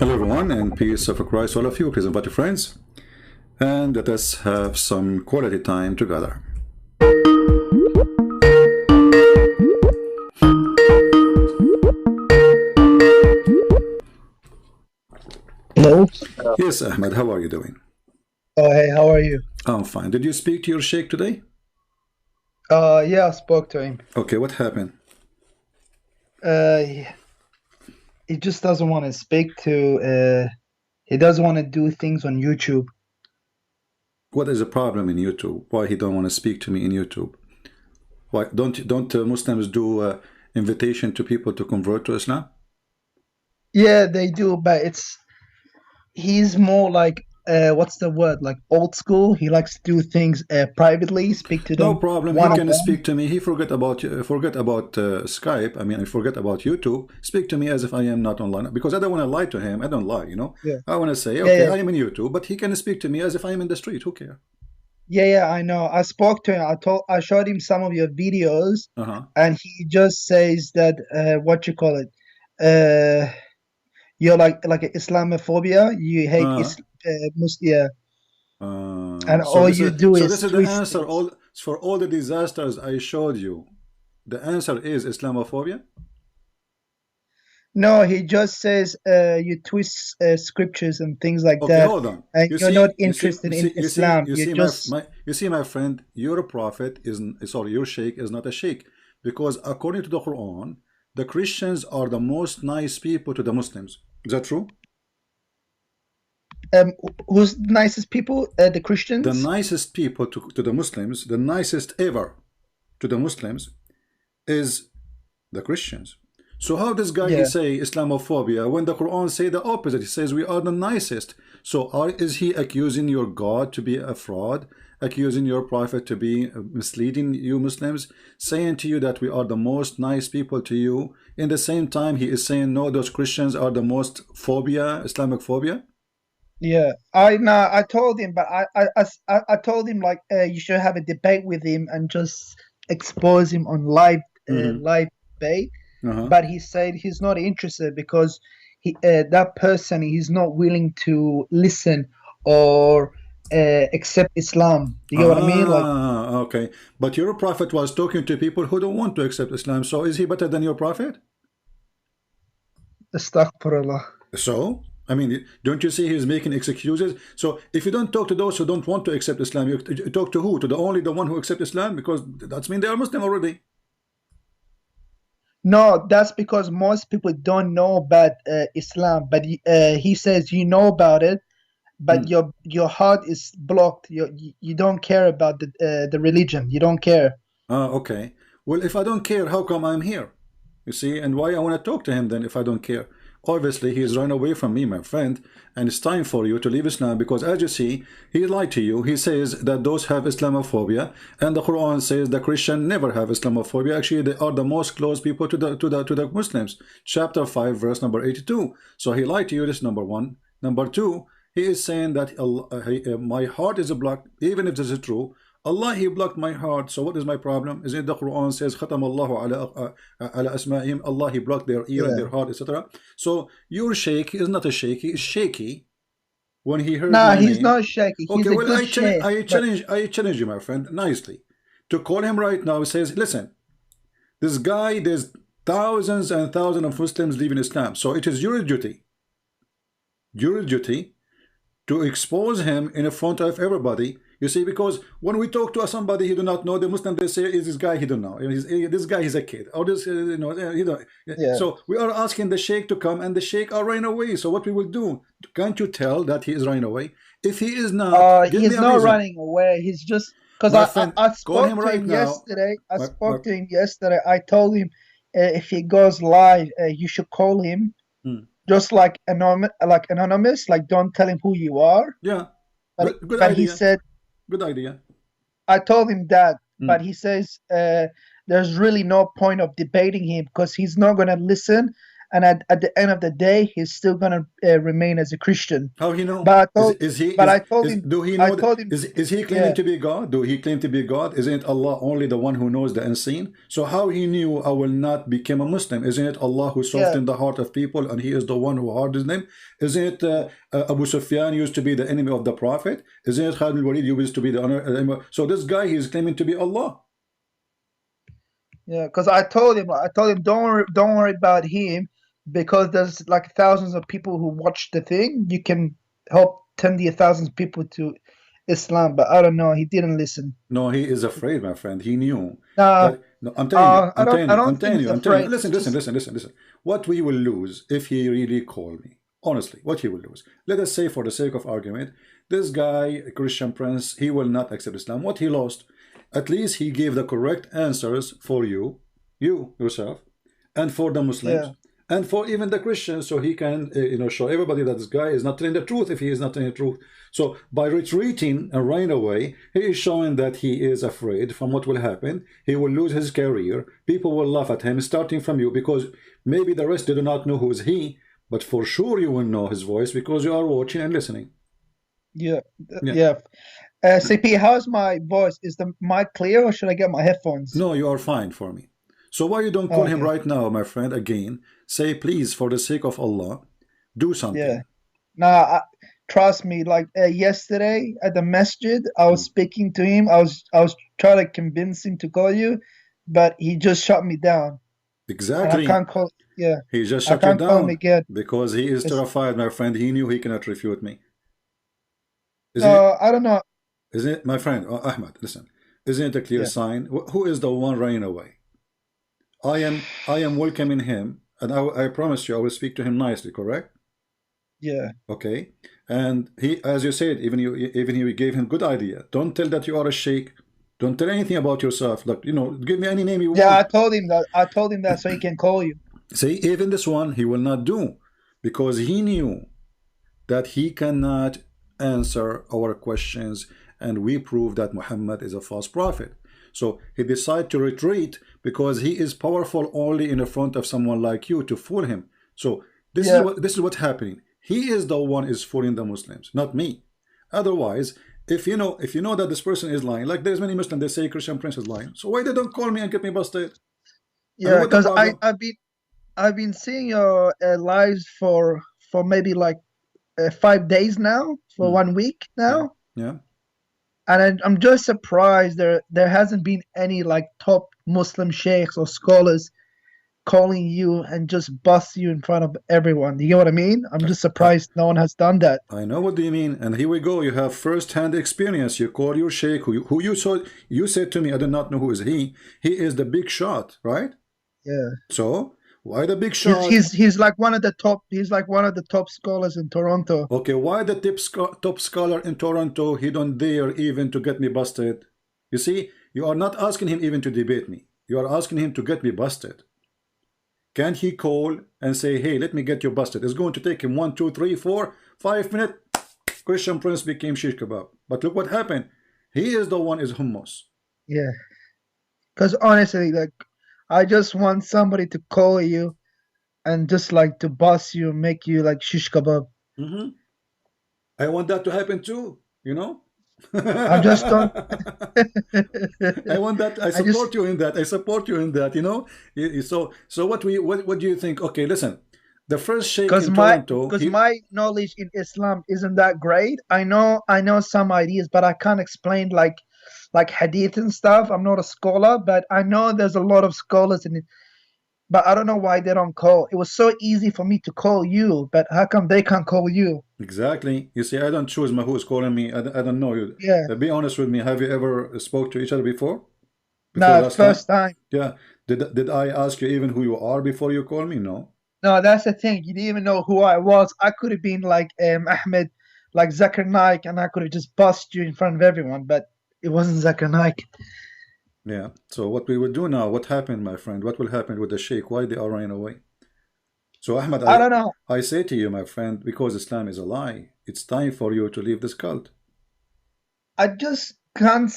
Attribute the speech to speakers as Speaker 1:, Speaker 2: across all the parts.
Speaker 1: Hello everyone, and peace of Christ all of you. Please invite your friends and let us have some quality time together.
Speaker 2: Hello.
Speaker 1: Yes, Ahmed, how are you doing?
Speaker 2: Oh, hey, how are you?
Speaker 1: I'm fine. Did you speak to your sheikh today?
Speaker 2: Yeah, I spoke to him.
Speaker 1: Okay, what happened?
Speaker 2: He just doesn't want to speak to. He doesn't want to do things on YouTube.
Speaker 1: What is the problem in YouTube? Why he don't want to speak to me in YouTube? Why don't Muslims do invitation to people to convert to Islam?
Speaker 2: Yeah, they do, but he's more like what's the word? Like old school. He likes to do things privately, speak to
Speaker 1: No
Speaker 2: them
Speaker 1: problem. He can speak to me. He forget about Skype. I mean, I forget about YouTube. Speak to me as if I am not online, because I don't want to lie to him. I don't lie, you know.
Speaker 2: Yeah.
Speaker 1: I want to say, okay,
Speaker 2: Yeah.
Speaker 1: I am in YouTube, but he can speak to me as if I am in the street. Who cares?
Speaker 2: Yeah, I know. I spoke to him. I showed him some of your videos, and he just says that what you call it, you're like Islamophobia. You hate Muslim. And
Speaker 1: So
Speaker 2: all you do is
Speaker 1: this is the
Speaker 2: twist
Speaker 1: answer.
Speaker 2: things.
Speaker 1: For all the disasters I showed you, the answer is Islamophobia.
Speaker 2: No, he just says you twist scriptures and things like
Speaker 1: Okay,
Speaker 2: that,
Speaker 1: hold on.
Speaker 2: and
Speaker 1: You
Speaker 2: you're
Speaker 1: see,
Speaker 2: not interested in Islam. You're just
Speaker 1: you see, my friend, your prophet is sorry, your sheikh is not a sheikh, because according to the Quran, the Christians are the most nice people to the Muslims. Is that true?
Speaker 2: who's the nicest people? The Christians.
Speaker 1: The nicest people to the Muslims, the nicest ever to the Muslims, is the Christians. So how does guy he say Islamophobia when the Quran say the opposite? He says we are the nicest. So is he accusing your God to be a fraud, accusing your prophet to be misleading you Muslims, saying to you that we are the most nice people to you? In the same time, he is saying no, those Christians are the most phobia, Islamic phobia.
Speaker 2: Yeah, I told him, but I told him like you should have a debate with him and just expose him on live debate. But he said he's not interested because that person he's not willing to listen or accept Islam. Do you know what I mean? Like,
Speaker 1: okay. But your prophet was talking to people who don't want to accept Islam. So is he better than your prophet?
Speaker 2: Astaghfirullah.
Speaker 1: So, I mean, don't you see he's making excuses? So if you don't talk to those who don't want to accept Islam, you talk to who? To only the one who accepts Islam? Because that's mean they are Muslim already.
Speaker 2: No, that's because most people don't know about Islam. But he says you know about it, but your heart is blocked. You don't care about the religion. You don't care.
Speaker 1: Okay. Well, if I don't care, how come I'm here? You see, and why I want to talk to him then if I don't care? Obviously, he's run away from me, my friend, and it's time for you to leave Islam, because as you see, he lied to you. He says that those have Islamophobia, and the Quran says the Christian never have Islamophobia. Actually, they are the most close people to the Muslims. Chapter 5, verse number 82. So he lied to you. This number one. Number two, he is saying that my heart is blocked. Even if this is true, Allah, he blocked my heart. So what is my problem? Is it the Quran says khatam Allahu ala asma'ihim, Allah, he blocked their ear and their heart, etc. So your sheikh is not a sheikh, he is shaky when he heard my
Speaker 2: he's
Speaker 1: name.
Speaker 2: not shaky. He's
Speaker 1: okay,
Speaker 2: a
Speaker 1: well,
Speaker 2: good
Speaker 1: I challenge you, my friend, nicely, to call him right now. He says, listen, this guy, there's thousands and thousands of Muslims leaving Islam. So it is your duty to expose him in front of everybody. You see, because when we talk to somebody he do not know, the Muslim they say is this guy he don't know. This guy is a kid, or this you know.
Speaker 2: Yeah.
Speaker 1: So we are asking the sheikh to come, and the sheikh are running away. So what we will do? Can't you tell that he is running away? If he is not, give me
Speaker 2: He's
Speaker 1: a
Speaker 2: not
Speaker 1: reason.
Speaker 2: running away. He's just because
Speaker 1: My friend,
Speaker 2: I
Speaker 1: call
Speaker 2: spoke
Speaker 1: him
Speaker 2: to
Speaker 1: right
Speaker 2: him
Speaker 1: now.
Speaker 2: yesterday. I spoke to him yesterday. I told him if he goes live, you should call him. Just like anonymous, like don't tell him who you are.
Speaker 1: Yeah,
Speaker 2: But,
Speaker 1: good
Speaker 2: but
Speaker 1: idea.
Speaker 2: he said,
Speaker 1: good idea.
Speaker 2: I told him that, but he says there's really no point of debating him because he's not going to listen. And at the end of the day, he's still going to remain as a Christian.
Speaker 1: How he know?
Speaker 2: But I told,
Speaker 1: I told him. Do he know?
Speaker 2: I told him,
Speaker 1: is he claiming to be God? Do he claim to be God? Isn't Allah only the one who knows the unseen? So how he knew I will not become a Muslim? Isn't it Allah who softened the heart of people, and He is the one who hardened them? Isn't it Abu Sufyan used to be the enemy of the Prophet? Isn't it Khalid al-Walid used to be the honor? So this guy he is claiming to be Allah.
Speaker 2: Yeah, because I told him don't worry about him. Because there's like thousands of people who watch the thing, you can help 10,000 people to Islam. But I don't know, he didn't listen.
Speaker 1: No, he is afraid, my friend. He knew.
Speaker 2: No,
Speaker 1: I'm telling you.
Speaker 2: I'm telling you.
Speaker 1: Listen. What we will lose if he really called me. Honestly, what he will lose. Let us say, for the sake of argument, this guy, Christian Prince, he will not accept Islam. What he lost? At least he gave the correct answers for you yourself, and for the Muslims. Yeah. And for even the Christians, so he can show everybody that this guy is not telling the truth if he is not telling the truth. So by retreating and running away, he is showing that he is afraid from what will happen. He will lose his career. People will laugh at him, starting from you, because maybe the rest do not know who is he, but for sure you will know his voice because you are watching and listening.
Speaker 2: Yeah. CP, how's my voice? Is the mic clear, or should I get my headphones?
Speaker 1: No, you are fine for me. So why you don't call him right now, my friend, again? Say, please, for the sake of Allah, do something.
Speaker 2: Yeah. Nah, trust me, like yesterday at the masjid, I was speaking to him. I was trying to convince him to call you, but he just shut me down.
Speaker 1: Exactly.
Speaker 2: And I can't call. Yeah.
Speaker 1: He just shut you down
Speaker 2: again.
Speaker 1: because he is terrified, my friend. He knew he cannot refute me.
Speaker 2: I don't know.
Speaker 1: Isn't it, my friend, Ahmad, listen. Isn't it a clear sign? Who is the one running away? I am welcoming him, and I promise you I will speak to him nicely, correct?
Speaker 2: Yeah.
Speaker 1: Okay. And he, as you said, even you gave him good idea. Don't tell that you are a sheikh. Don't tell anything about yourself. Like, give me any name you want.
Speaker 2: Yeah, I told him that so he can call you.
Speaker 1: See, even this one he will not do, because he knew that he cannot answer our questions, and we prove that Muhammad is a false prophet. So he decided to retreat because he is powerful only in the front of someone like you to fool him. So this is what's happening. He is the one is fooling the Muslims, not me. Otherwise, if you know that this person is lying, like there's many Muslims, they say Christian Prince is lying. So why they don't call me and get me busted?
Speaker 2: Yeah, because I've been seeing your lives for maybe like 5 days now, for 1 week now.
Speaker 1: Yeah.
Speaker 2: And I'm just surprised there hasn't been any like top Muslim sheikhs or scholars calling you and just bust you in front of everyone. You know what I mean? I'm just surprised no one has done that.
Speaker 1: I know what do you mean. And here we go. You have first-hand experience. You call your sheikh who you saw. You said to me, I do not know who is he. He is the big shot, right?
Speaker 2: Yeah.
Speaker 1: So why the big shot?
Speaker 2: He's like one of the top. He's like one of the top scholars in Toronto.
Speaker 1: Okay, why the top scholar in Toronto? He don't dare even to get me busted. You see, you are not asking him even to debate me. You are asking him to get me busted. Can't he call and say, "Hey, let me get you busted"? It's going to take him 1, 2, 3, 4, 5 minutes. Christian Prince became shish kebab. But look what happened. He is the one is hummus.
Speaker 2: Yeah. Because honestly, like, I just want somebody to call you and just like to bust you and make you like shish kebab.
Speaker 1: I want that to happen too,
Speaker 2: I just don't.
Speaker 1: I want that. I support you in that. I support you in that. So what do you think? Okay, listen. The first sheikh in Toronto.
Speaker 2: Because my knowledge in Islam isn't that great. I know some ideas, but I can't explain like hadith and stuff. I'm not a scholar, but I know there's a lot of scholars but I don't know why they don't call. It was so easy for me to call you, but how come they can't call you?
Speaker 1: Exactly. You see, I don't choose my who's calling me. I don't know you.
Speaker 2: Yeah,
Speaker 1: Be honest with me. Have you ever spoke to each other before? Before
Speaker 2: no,
Speaker 1: last time?
Speaker 2: first time.
Speaker 1: Yeah. Did I ask you even who you are before you call me? No.
Speaker 2: No, that's the thing. You didn't even know who I was. I could have been like Ahmed, like Zakir Naik, and I could have just bust you in front of everyone, but it wasn't Zakir Naik.
Speaker 1: Yeah. So what we will do now? What happened, my friend? What will happen with the sheikh? Why they are running away? So Ahmed,
Speaker 2: I don't know.
Speaker 1: I say to you, my friend, because Islam is a lie, it's time for you to leave this cult.
Speaker 2: I just can't.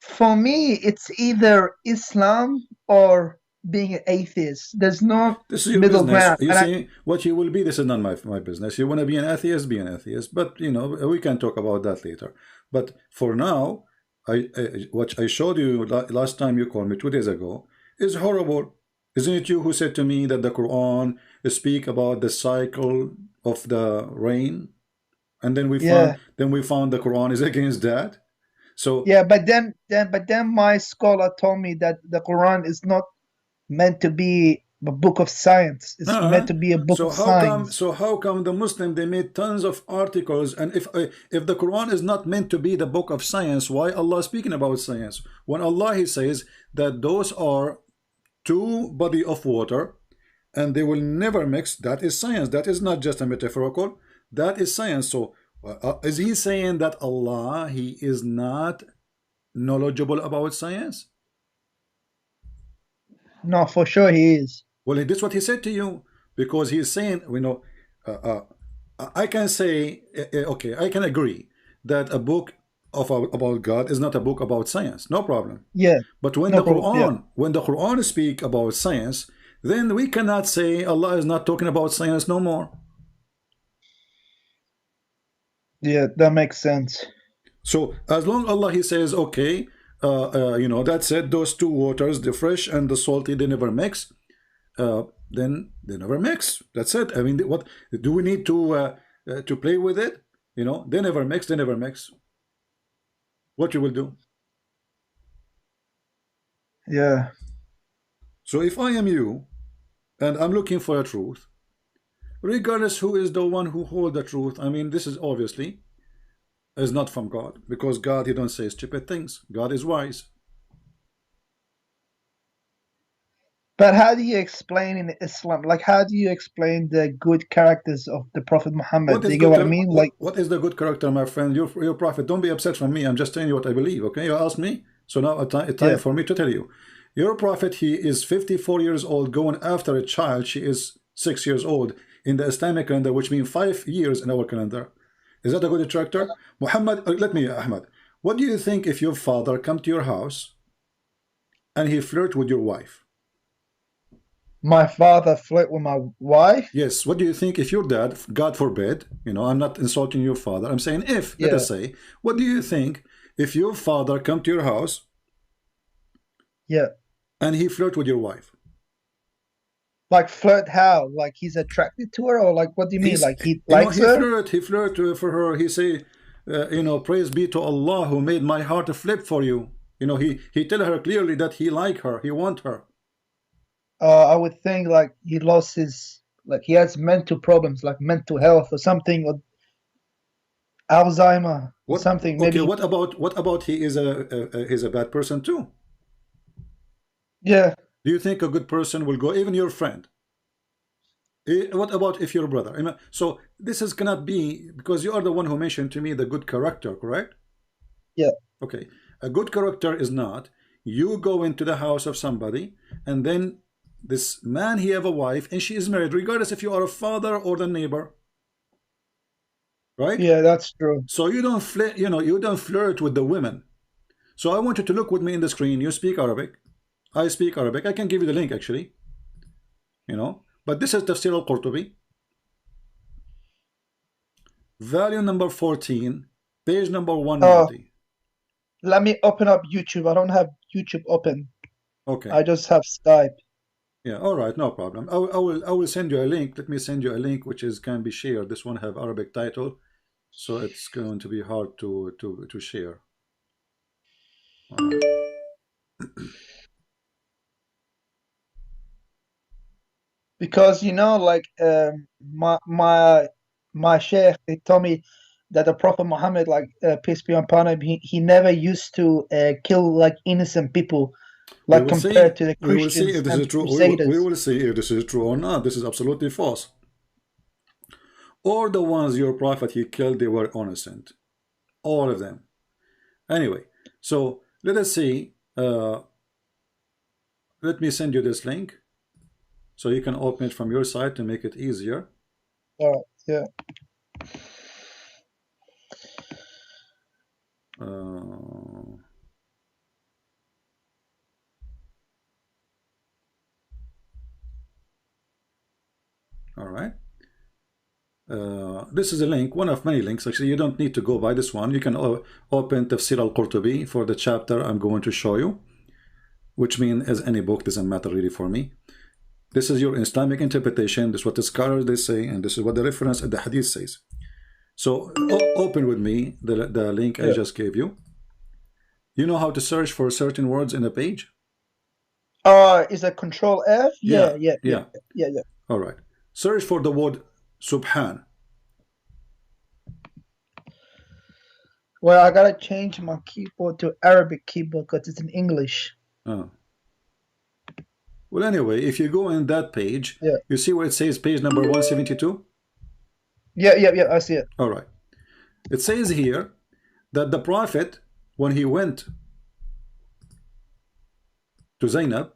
Speaker 2: For me, it's either Islam or being an atheist. There's no
Speaker 1: This is your
Speaker 2: middle
Speaker 1: business.
Speaker 2: ground.
Speaker 1: You
Speaker 2: And I,
Speaker 1: see, what you will be, this is not my business. You want to be an atheist, be an atheist. But, you know, we can talk about that later. But for now, what I showed you last time you called me 2 days ago is horrible. Isn't it you who said to me that the Quran speak about the cycle of the rain? And then
Speaker 2: yeah,
Speaker 1: we found the Quran is against that. So
Speaker 2: yeah, but then my scholar told me that the Quran is not meant to be a book of science. It's meant
Speaker 1: uh-huh.
Speaker 2: to be a book of science.
Speaker 1: So how come the Muslim they made tons of articles, and if the Quran is not meant to be the book of science, why Allah speaking about science? When Allah he says that those are two body of water and they will never mix, that is science. That is not just a metaphorical, that is science. So is he saying that Allah he is not knowledgeable about science?
Speaker 2: No, for sure he is.
Speaker 1: Well, that's what he said to you, because he's saying, you know, uh, I can say, okay, I can agree that a book about God is not a book about science, no problem.
Speaker 2: Yeah,
Speaker 1: But when
Speaker 2: no problem. Yeah,
Speaker 1: when the Quran speak about science, then we cannot say Allah is not talking about science no more.
Speaker 2: yeah, that makes sense.
Speaker 1: So as long Allah he says, okay, you know, that's it. Those two waters, the fresh and the salty, they never mix. Then they never mix. That's it. I mean, what do we need to play with it? You know, they never mix. They never mix. What you will do?
Speaker 2: Yeah,
Speaker 1: So if I am you and I'm looking for a truth, regardless who is the one who hold the truth, I mean, this is obviously is not from God, because God he don't say stupid things. God is wise.
Speaker 2: but how do you explain in Islam? Like, how do you explain the good characters of the Prophet
Speaker 1: What
Speaker 2: Muhammad? Do
Speaker 1: is
Speaker 2: you get
Speaker 1: good?
Speaker 2: what I mean? Like,
Speaker 1: What is the good character, my friend? Your prophet. Don't be upset from me. I'm just telling you what I believe. Okay, you asked me, so now a time
Speaker 2: yeah,
Speaker 1: for me to tell you. Your prophet, he is 54 years old, going after a child. She is 6 years old in the Islamic calendar, which means 5 years in our calendar. Is that a good character? Muhammad, let me, Ahmad. What do you think if your father come to your house and he flirt with your wife?
Speaker 2: my father flirt with my wife.
Speaker 1: Yes. What do you think if your dad, God forbid, you know, I'm not insulting your father. I'm saying if, let
Speaker 2: Yeah,
Speaker 1: us say, what do you think if your father come to your house
Speaker 2: yeah.
Speaker 1: and he flirt with your wife?
Speaker 2: Like flirt how? Like he's attracted to her, or like what do you mean?
Speaker 1: He's,
Speaker 2: Like he
Speaker 1: you know,
Speaker 2: likes her?
Speaker 1: he flirt for her. He say, you know, praise be to Allah who made my heart flip for you. You know, he tell her clearly that he like her, he want her.
Speaker 2: I would think like he lost his like he has mental problems, like mental health or something, or Alzheimer or
Speaker 1: What?
Speaker 2: something.
Speaker 1: Okay.
Speaker 2: Maybe
Speaker 1: What about he is he's a bad person too?
Speaker 2: yeah,
Speaker 1: Do you think a good person will go? Even your friend. What about if your brother? I mean, so this is cannot be, because you are the one who mentioned to me the good character, correct?
Speaker 2: yeah.
Speaker 1: Okay, a good character is not you go into the house of somebody and then this man he have a wife and she is married, regardless if you are a father or the neighbor, right?
Speaker 2: Yeah, that's true.
Speaker 1: So you don't flirt, you know, you don't flirt with the women. So I want you to look with me in the screen. You speak Arabic, I speak Arabic. I can give you the link actually, you know. But this is Tafsir al-Qurtubi, value number 14, page number
Speaker 2: Oh,
Speaker 1: 190.
Speaker 2: let me open up YouTube. I don't have YouTube open.
Speaker 1: Okay.
Speaker 2: I just have Skype.
Speaker 1: Yeah, all right, no problem. I will send you a link. Let me send you a link which is can be shared. This one have Arabic title, so it's going to be hard to share. All right.
Speaker 2: Because like my sheikh, he told me that the Prophet Muhammad, like peace be upon him, he never used to kill like innocent people,
Speaker 1: We
Speaker 2: like
Speaker 1: will see.
Speaker 2: compared to the
Speaker 1: We will see
Speaker 2: Christians
Speaker 1: if this
Speaker 2: and
Speaker 1: is
Speaker 2: the
Speaker 1: true. We
Speaker 2: Crusaders.
Speaker 1: will see if this is true or not. This is absolutely false. All the ones your prophet he killed, they were innocent. All of them. Anyway, so let us see. Let me send you this link so you can open it from your side to make it easier.
Speaker 2: All right, yeah.
Speaker 1: All right. This is a link, one of many links. Actually, you don't need to go by this one. You can open Tafsir al-Qurtubi for the chapter I'm going to show you, which means as any book, doesn't matter really for me. This is your Islamic interpretation. This is what the scholars they say, and this is what the reference at the hadith says. So open with me the link I just gave you. You know how to search for certain words in a page?
Speaker 2: Is that Control F? Yeah.
Speaker 1: All right. Search for the word Subhan.
Speaker 2: Well, I gotta change my keyboard to Arabic keyboard because it's in English.
Speaker 1: Oh. Well, anyway, if you go in that page, you see where it says page number 172?
Speaker 2: Yeah, I see it.
Speaker 1: All right. It says here that the Prophet, when he went to Zainab,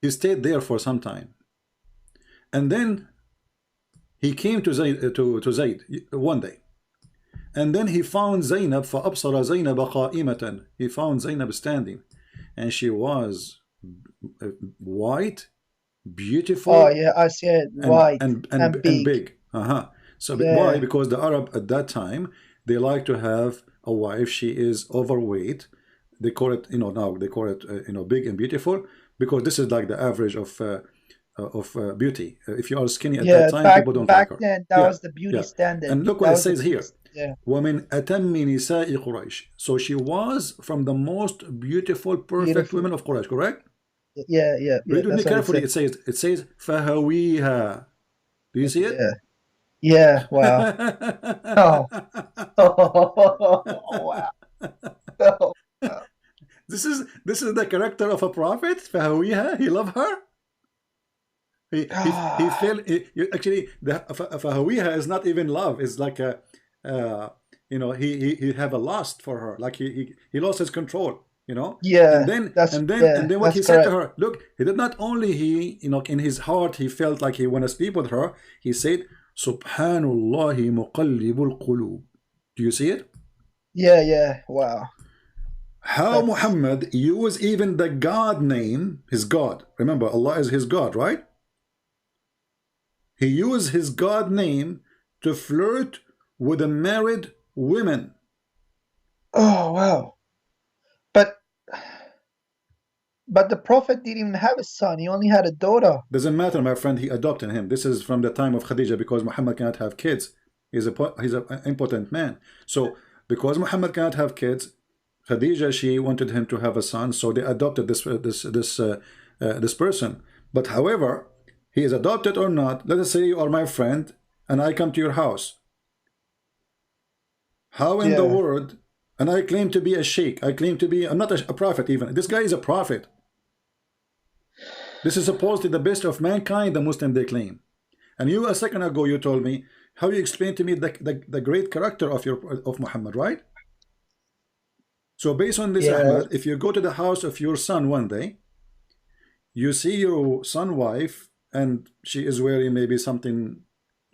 Speaker 1: he stayed there for some time. And then he came to Zayd one day. And then he found Zainab, فَأَبْصَرَ زَيْنَبَ قَائِمَةً. He found Zainab standing. And she was white, beautiful.
Speaker 2: Oh, yeah, I see it. White and big.
Speaker 1: So why? Because the Arab at that time, they like to have a wife. She is overweight. They call it, now they call it, big and beautiful, because this is like the average of beauty. If you are skinny at that time, people don't like her.
Speaker 2: Back then, that was the beauty standard.
Speaker 1: And look what it says here. وَمِنْ أَتَمِّ نِسَاءِ قُرَيْشِ. So she was from the most beautiful, perfect women of Quraysh, correct?
Speaker 2: Yeah.
Speaker 1: Read with me carefully. It says فَهَوِيهَا. Do you see it?
Speaker 2: Yeah. Wow. Wow.
Speaker 1: This is the character of a prophet. فَهَوِيهَا. He loved her. He felt actually the فَهَوِيهَا is not even love. It's like a he have a lust for her. Like he lost his control.
Speaker 2: Yeah.
Speaker 1: And then what he said to her, look, he did not only in his heart he felt like he want to sleep with her. He said, Subhanallah muqallibul qulub. Do you see it?
Speaker 2: Yeah. Wow.
Speaker 1: How Muhammad used even the God name, his God. Remember, Allah is his God, right? He used his God name to flirt with the married women.
Speaker 2: Oh, wow. But the Prophet didn't even have a son. He only had a daughter.
Speaker 1: Doesn't matter, my friend. He adopted him. This is from the time of Khadija, because Muhammad cannot have kids. He's an impotent man. So because Muhammad cannot have kids, Khadija, she wanted him to have a son, so they adopted this person. But however, he is adopted or not, let us say you are my friend and I come to your house. How in the world, and I claim to be a sheikh, I'm not a prophet even. This guy is a prophet. This is supposedly the best of mankind, the Muslim they claim. And you a second ago you told me how you explained to me the great character of Muhammad, right? So based on this, Ahmad, if you go to the house of your son one day, you see your son's wife, and she is wearing maybe something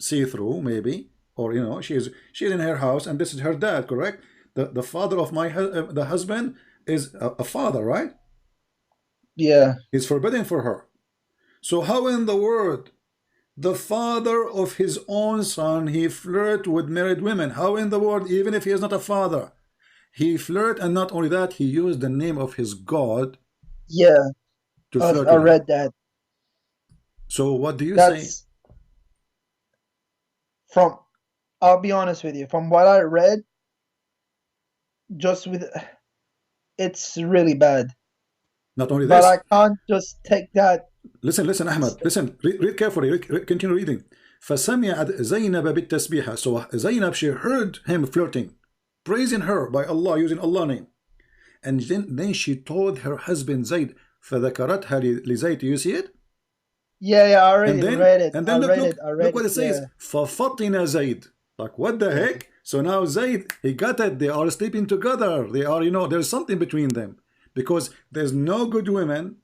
Speaker 1: see-through, maybe, or she's in her house, and this is her dad, correct? The father of the husband is a father, right?
Speaker 2: Yeah.
Speaker 1: It's forbidden for her. So how in the world the father of his own son, he flirt with married women? How in the world, even if he is not a father, he flirt, and not only that, he used the name of his God.
Speaker 2: Yeah.
Speaker 1: To flirt.
Speaker 2: I read that.
Speaker 1: So what do you say?
Speaker 2: I'll be honest with you, from what I read, it's really bad.
Speaker 1: Not only
Speaker 2: but
Speaker 1: this,
Speaker 2: I can't just take that
Speaker 1: Listen, Ahmed. Listen, read carefully. Continue reading. فسمعت زينب بالتسبيحة. So Zainab, she heard him flirting, praising her by Allah, using Allah name. And then she told her husband Zayd, فذكرتها لزيد. You see it?
Speaker 2: Yeah, I already read it.
Speaker 1: And then look what it says.
Speaker 2: Yeah.
Speaker 1: ففطن زيد. Like, what the heck? So now Zayd, he got it. They are sleeping together. They are, there's something between them. Because there's no good women.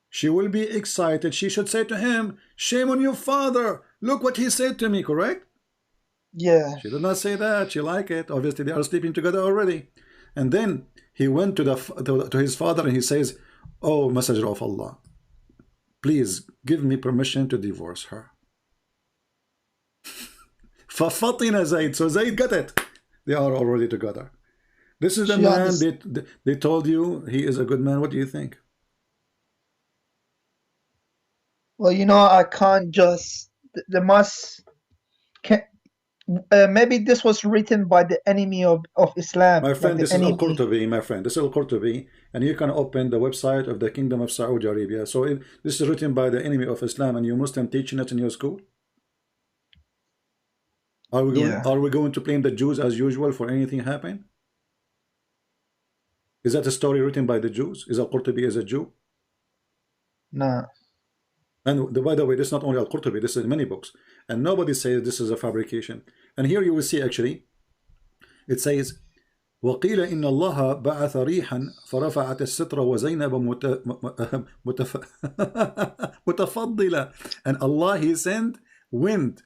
Speaker 1: She will be excited. She should say to him, shame on your father. Look what he said to me, correct?
Speaker 2: Yeah.
Speaker 1: She did not say that. She liked it. Obviously, they are sleeping together already. And then he went to his father and he says, oh, Messenger of Allah, please give me permission to divorce her. فَفَطِنَ Zayd. So Zayd got it. They are already together. This is the man they told you he is a good man. What do you think?
Speaker 2: Well, I can't just. There must. Maybe this was written by the enemy of Islam.
Speaker 1: My friend, this is Al-Qurtubi, my friend. This is Al-Qurtubi, and you can open the website of the Kingdom of Saudi Arabia. So this is written by the enemy of Islam, and you Muslim teaching it in your school? Are we going to blame the Jews as usual for anything happen? Is that a story written by the Jews? Is Al-Qurtubi as a Jew?
Speaker 2: No.
Speaker 1: And by the way, this is not only Al-Qurtubi, this is in many books. And nobody says this is a fabrication. And here you will see actually, it says, وَقِيلَ إِنَّ اللَّهَ بَعَثَ رِيحًا فَرَفَعَتِ السِّتْرَ وَزَيْنَبَ مُتَفَضِّلًا. And Allah, He sent wind.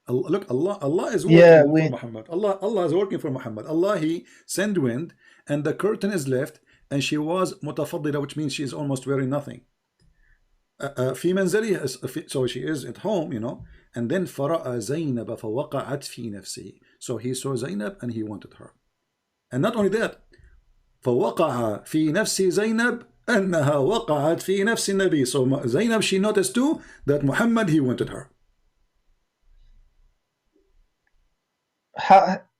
Speaker 1: Look, Allah is working for Muhammad. Allah is working for Muhammad. Allah, He sent wind, and the curtain is left, and she was متفضلة, which means she is almost wearing nothing. في منزلها, so she is at home, and then فرأى زينب فوقعت في نفسه. So he saw Zainab and he wanted her. And not only that, فوقع في نفس زينب أنها وقعت في نفس النبي. So Zainab, she noticed too that Muhammad, he wanted her.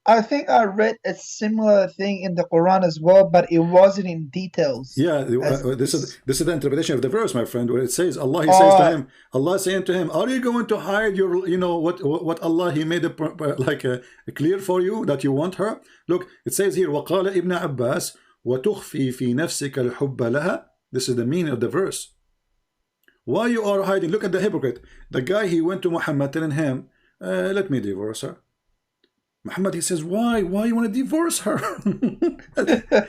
Speaker 2: I think I read a similar thing in the Quran as well, but it wasn't in details.
Speaker 1: Yeah, this is the interpretation of the verse, my friend, where it says Allah, He says to him, Allah saying to him, are you going to hide your, what Allah, He made it clear for you that you want her? Look, it says here, وَقَالَ ابن عباس وَتُخْفِي فِي نَفْسِكَ الْحُبَّ لَهَا. This is the meaning of the verse. Why you are hiding? Look at the hypocrite. The guy, he went to Muhammad telling him, let me divorce her. Muhammad, he says, why you want to divorce her?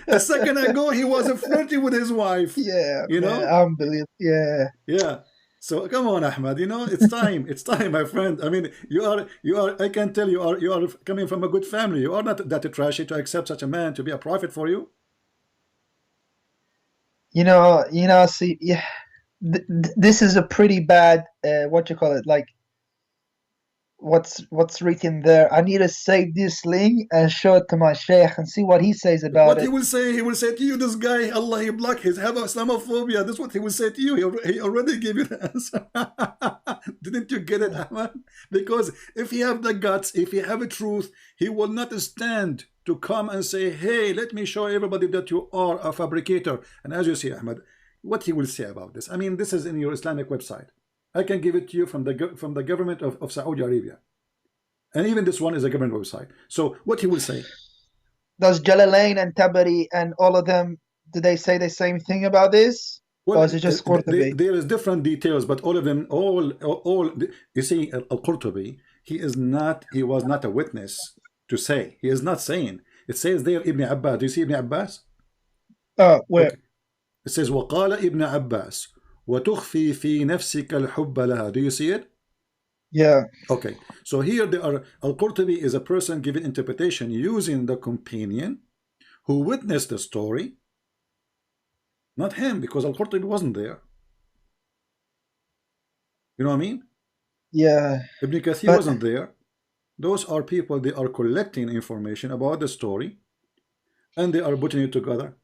Speaker 1: A second ago he was flirting with his wife.
Speaker 2: Yeah, unbelievable.
Speaker 1: Yeah. So come on, Ahmad, it's time, my friend. I mean, you are I can tell you are coming from a good family. You are not that trashy to accept such a man to be a prophet for you.
Speaker 2: See, yeah, this is a pretty bad like what's written there. I need to save this link and show it to my sheikh and see what he says about
Speaker 1: what it. He will say to you, this guy, Allah, he block his have Islamophobia. That's what he will say to you. He already gave you the answer. Didn't you get it, Ahmad? Because if he have the guts, if he have a truth, he will not stand to come and say, hey, let me show everybody that you are a fabricator. And as you see, Ahmad, what he will say about this, I mean, this is in your Islamic website. I can give it to you from the government of Saudi Arabia. And even this one is a government website. So what he will say.
Speaker 2: Does Jalalain and Tabari and all of them, do they say the same thing about this?
Speaker 1: Well,
Speaker 2: or is it just Qurtubi?
Speaker 1: There is different details, but all of them, all you see, Al-Qurtubi, he was not a witness to say. He is not saying. It says there, Ibn Abbas. Do you see Ibn Abbas?
Speaker 2: Where?
Speaker 1: Okay. It says, وَقَالَ Ibn Abbas وَتُخْفِي فِي نَفْسِكَ الْحُبَّ لَهَا. Do you see it?
Speaker 2: Yeah.
Speaker 1: Okay. So here they are. Al-Qurtubi is a person giving interpretation using the companion who witnessed the story, not him, because Al-Qurtubi wasn't there. You know what I mean?
Speaker 2: Yeah.
Speaker 1: Ibn Kathir wasn't there. Those are people, they are collecting information about the story and they are putting it together.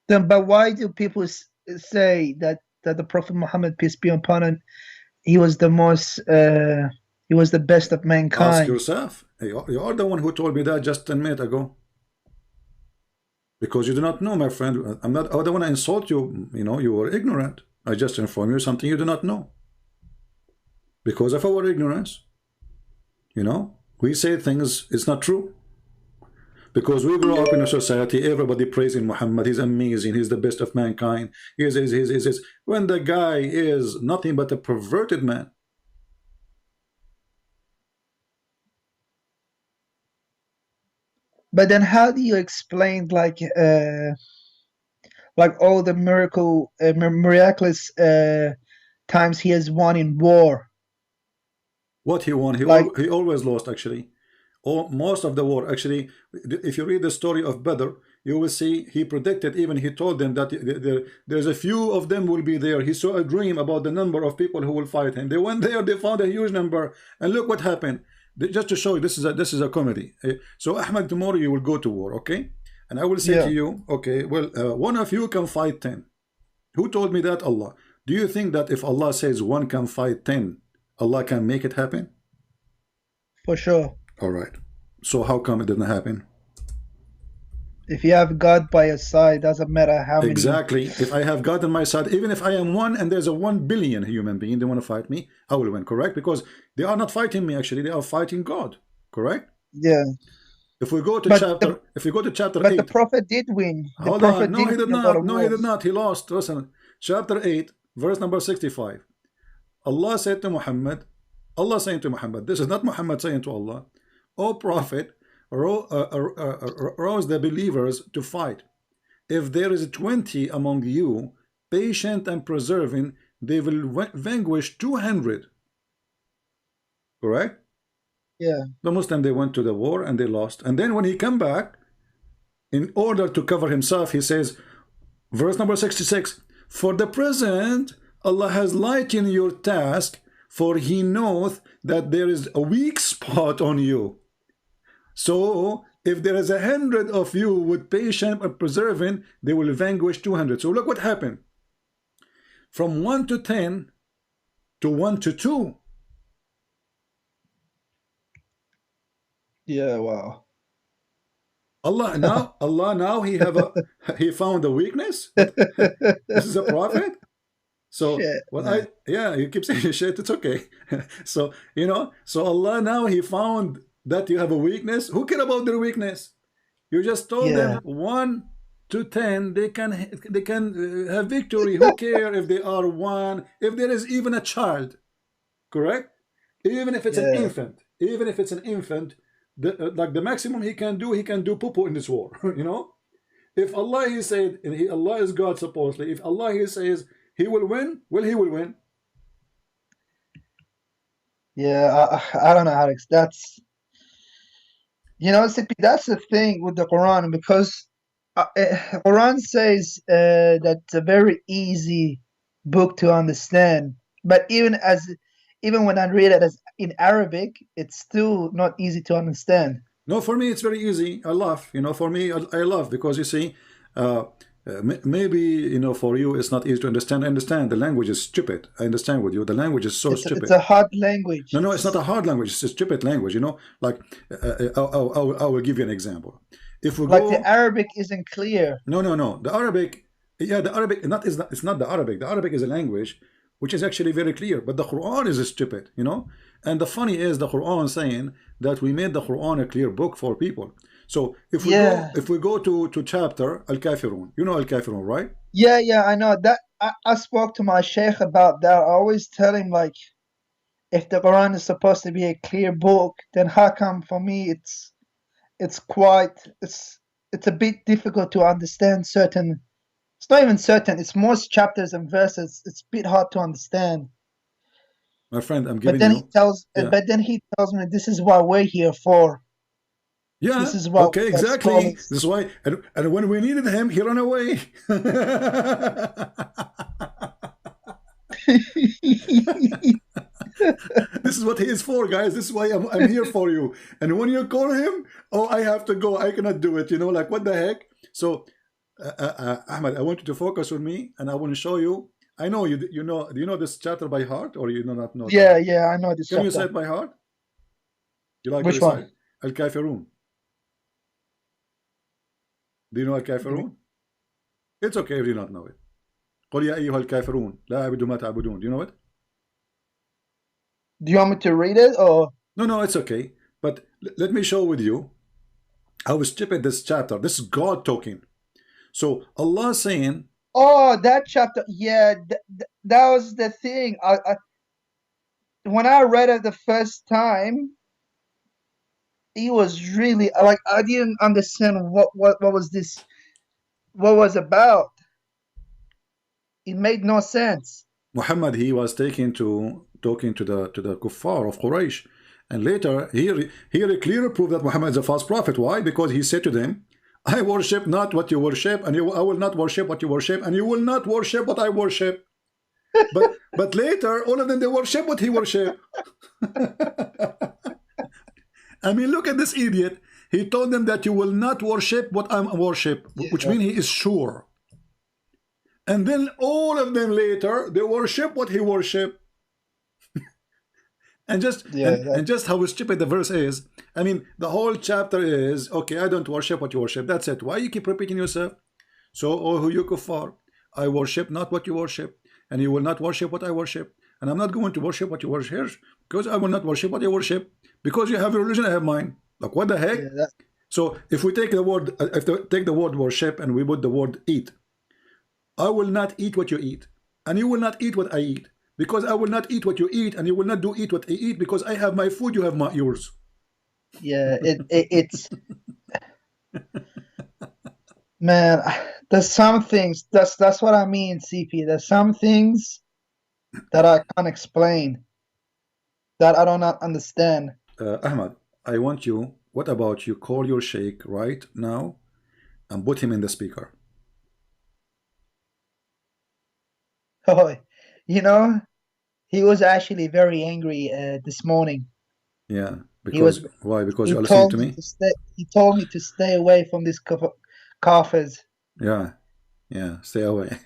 Speaker 2: Then, but why do people say that the Prophet Muhammad, peace be upon him, he was the most, he was the best of mankind?
Speaker 1: Ask yourself. You are the one who told me that just 10 minutes ago. Because you do not know, my friend. I don't want to insult you. You know, you are ignorant. I just inform you something you do not know. Because of our ignorance, you know, we say things it's not true. Because we grow up in a society, everybody praising Muhammad. He's amazing. He's the best of mankind. He is. When the guy is nothing but a perverted man.
Speaker 2: But then, how do you explain like all the miraculous times he has won in war?
Speaker 1: What he won,
Speaker 2: Like,
Speaker 1: he always lost actually. Or most of the war actually. If you read the story of Badr, you will see he predicted, even he told them that there's a few of them will be there. He saw a dream about the number of people who will fight him. They went there, they found a huge number, and look what happened. Just to show you, this is a comedy. So Ahmed, tomorrow you will go to war, okay? And I will say to
Speaker 2: yeah,
Speaker 1: you, okay, well, one of you can fight 10. Who told me that? Allah. Do you think that if Allah says one can fight 10, Allah can make it happen?
Speaker 2: for sure.
Speaker 1: All right. So how come it didn't happen?
Speaker 2: If you have God by your side, doesn't matter how many.
Speaker 1: Exactly. If I have God on my side, even if I am one and there's a 1 billion human being, they want to fight me, I will win, correct? Because they are not fighting me actually, they are fighting God, correct?
Speaker 2: Yeah.
Speaker 1: If we go to
Speaker 2: But
Speaker 1: chapter, if we go to chapter
Speaker 2: but
Speaker 1: 8,
Speaker 2: the prophet did win. The
Speaker 1: hold
Speaker 2: prophet
Speaker 1: on, no,
Speaker 2: did
Speaker 1: he did
Speaker 2: win a lot
Speaker 1: not,
Speaker 2: of
Speaker 1: no, he did
Speaker 2: wars.
Speaker 1: not, he lost. Listen, chapter 8, verse number 65. Allah said to Muhammad, Allah saying to Muhammad, this is not Muhammad saying to Allah, O Prophet, rouse the believers to fight. If there is 20 among you, patient and persevering, they will vanquish 200. Correct?
Speaker 2: Yeah.
Speaker 1: The Muslim, they went to the war and they lost. And then when he come back, in order to cover himself, he says, verse number 66, for the present, Allah has lightened your task, for he knoweth that there is a weak spot on you. So if there is 100 of you with patient and persevering, they will vanquish 200. So look what happened. From 1 to 10 to 1 to 2.
Speaker 2: Yeah, wow.
Speaker 1: Allah now he found a weakness. This is a prophet. So
Speaker 2: Shit,
Speaker 1: well, you keep saying shit, it's okay. So you know, so Allah now he found that you have a weakness. Who care about their weakness? You just told them 1 to 10 they can have victory. Who care if they are 1, if there is even a child, correct? Even if it's an infant, like the maximum he can do poo-poo in this war. You know, if Allah he said, and Allah is God supposedly, if Allah he says he will win, well, he will win.
Speaker 2: Yeah, I don't know, Alex. That's, you know, that's the thing with the Quran, because Quran says that it's a very easy book to understand, but even when I read it as in Arabic, it's still not easy to understand.
Speaker 1: No, for me it's very easy. I love, you know, for me I love, because you see, maybe, you know, for you it's not easy to understand. I understand the language is stupid. I understand with you. The language is so stupid.
Speaker 2: It's a hard language.
Speaker 1: No, it's not a hard language. It's a stupid language. You know, like I will give you an example. If we
Speaker 2: like
Speaker 1: go,
Speaker 2: the Arabic isn't clear.
Speaker 1: No. The Arabic, yeah, the Arabic it's not the Arabic. The Arabic is a language which is actually very clear, but the Quran is stupid. You know, and the funny is the Quran saying that we made the Quran a clear book for people. So if we go to chapter Al Kafirun, you know Al Kafirun, right?
Speaker 2: Yeah, I know that. I spoke to my sheikh about that. I always tell him, like, if the Quran is supposed to be a clear book, then how come for me it's a bit difficult to understand certain. It's not even certain. It's most chapters and verses. It's a bit hard to understand.
Speaker 1: My friend, I'm
Speaker 2: But
Speaker 1: giving
Speaker 2: then
Speaker 1: you.
Speaker 2: but then he tells me this is what we're here for.
Speaker 1: Yeah.
Speaker 2: This is what
Speaker 1: Okay. Exactly. This is why. And when we needed him, he ran away. This is what he is for, guys. This is why I'm here for you. And when you call him, oh, I have to go. I cannot do it. You know, like what the heck? So, Ahmed, I want you to focus on me, and I want to show you. I know you. You know. Do you know this chapter by heart, or you do not know?
Speaker 2: Yeah, I know this.
Speaker 1: Can you say it by heart? You like
Speaker 2: which one?
Speaker 1: Al Kafirun. Do you know al-kafirun? It's okay if you don't know it. قل يا أيها الكافرون لا أعبد ما تعبدون. Do you know it?
Speaker 2: Do you want me to read it or?
Speaker 1: No, it's okay. But let me show with you how stupid this chapter. This is God talking. So Allah saying,
Speaker 2: oh, that chapter, yeah, that was the thing. When I read it the first time, it was really like I didn't understand what was this, what was about. It made no sense.
Speaker 1: Muhammad, he was talking to the kuffar of Quraysh, and later he clearly proved that Muhammad is a false prophet. Why? Because he said to them, I worship not what you worship, and I will not worship what you worship, and you will not worship what I worship. But later, all of them, they worship what he worship. I mean, look at this idiot. He told them that you will not worship what I worship, which means he is sure. And then all of them later, they worship what he worship. And just how stupid the verse is. I mean, the whole chapter is, okay, I don't worship what you worship. That's it. Why you keep repeating yourself? So, oh, who you kuffar, I worship not what you worship, and you will not worship what I worship. And I'm not going to worship what you worship, because I will not worship what you worship. Because you have a religion, I have mine. Like, what the heck?
Speaker 2: Yeah,
Speaker 1: so if we take the word, take the word worship and we put the word eat, I will not eat what you eat, and you will not eat what I eat, because I will not eat what you eat, and you will not eat what I eat, because I have my food, you have yours.
Speaker 2: Yeah, it's man. There's some things. That's what I mean, CP. There's some things that I can't explain, that I do not understand.
Speaker 1: Ahmad, I want you. What about you call your sheikh right now and put him in the speaker?
Speaker 2: Oh, you know, he was actually very angry this morning.
Speaker 1: Yeah, because why? Because you're listening
Speaker 2: told
Speaker 1: to
Speaker 2: me
Speaker 1: me.
Speaker 2: to stay. He told me to stay away from these coffers.
Speaker 1: Yeah, stay away.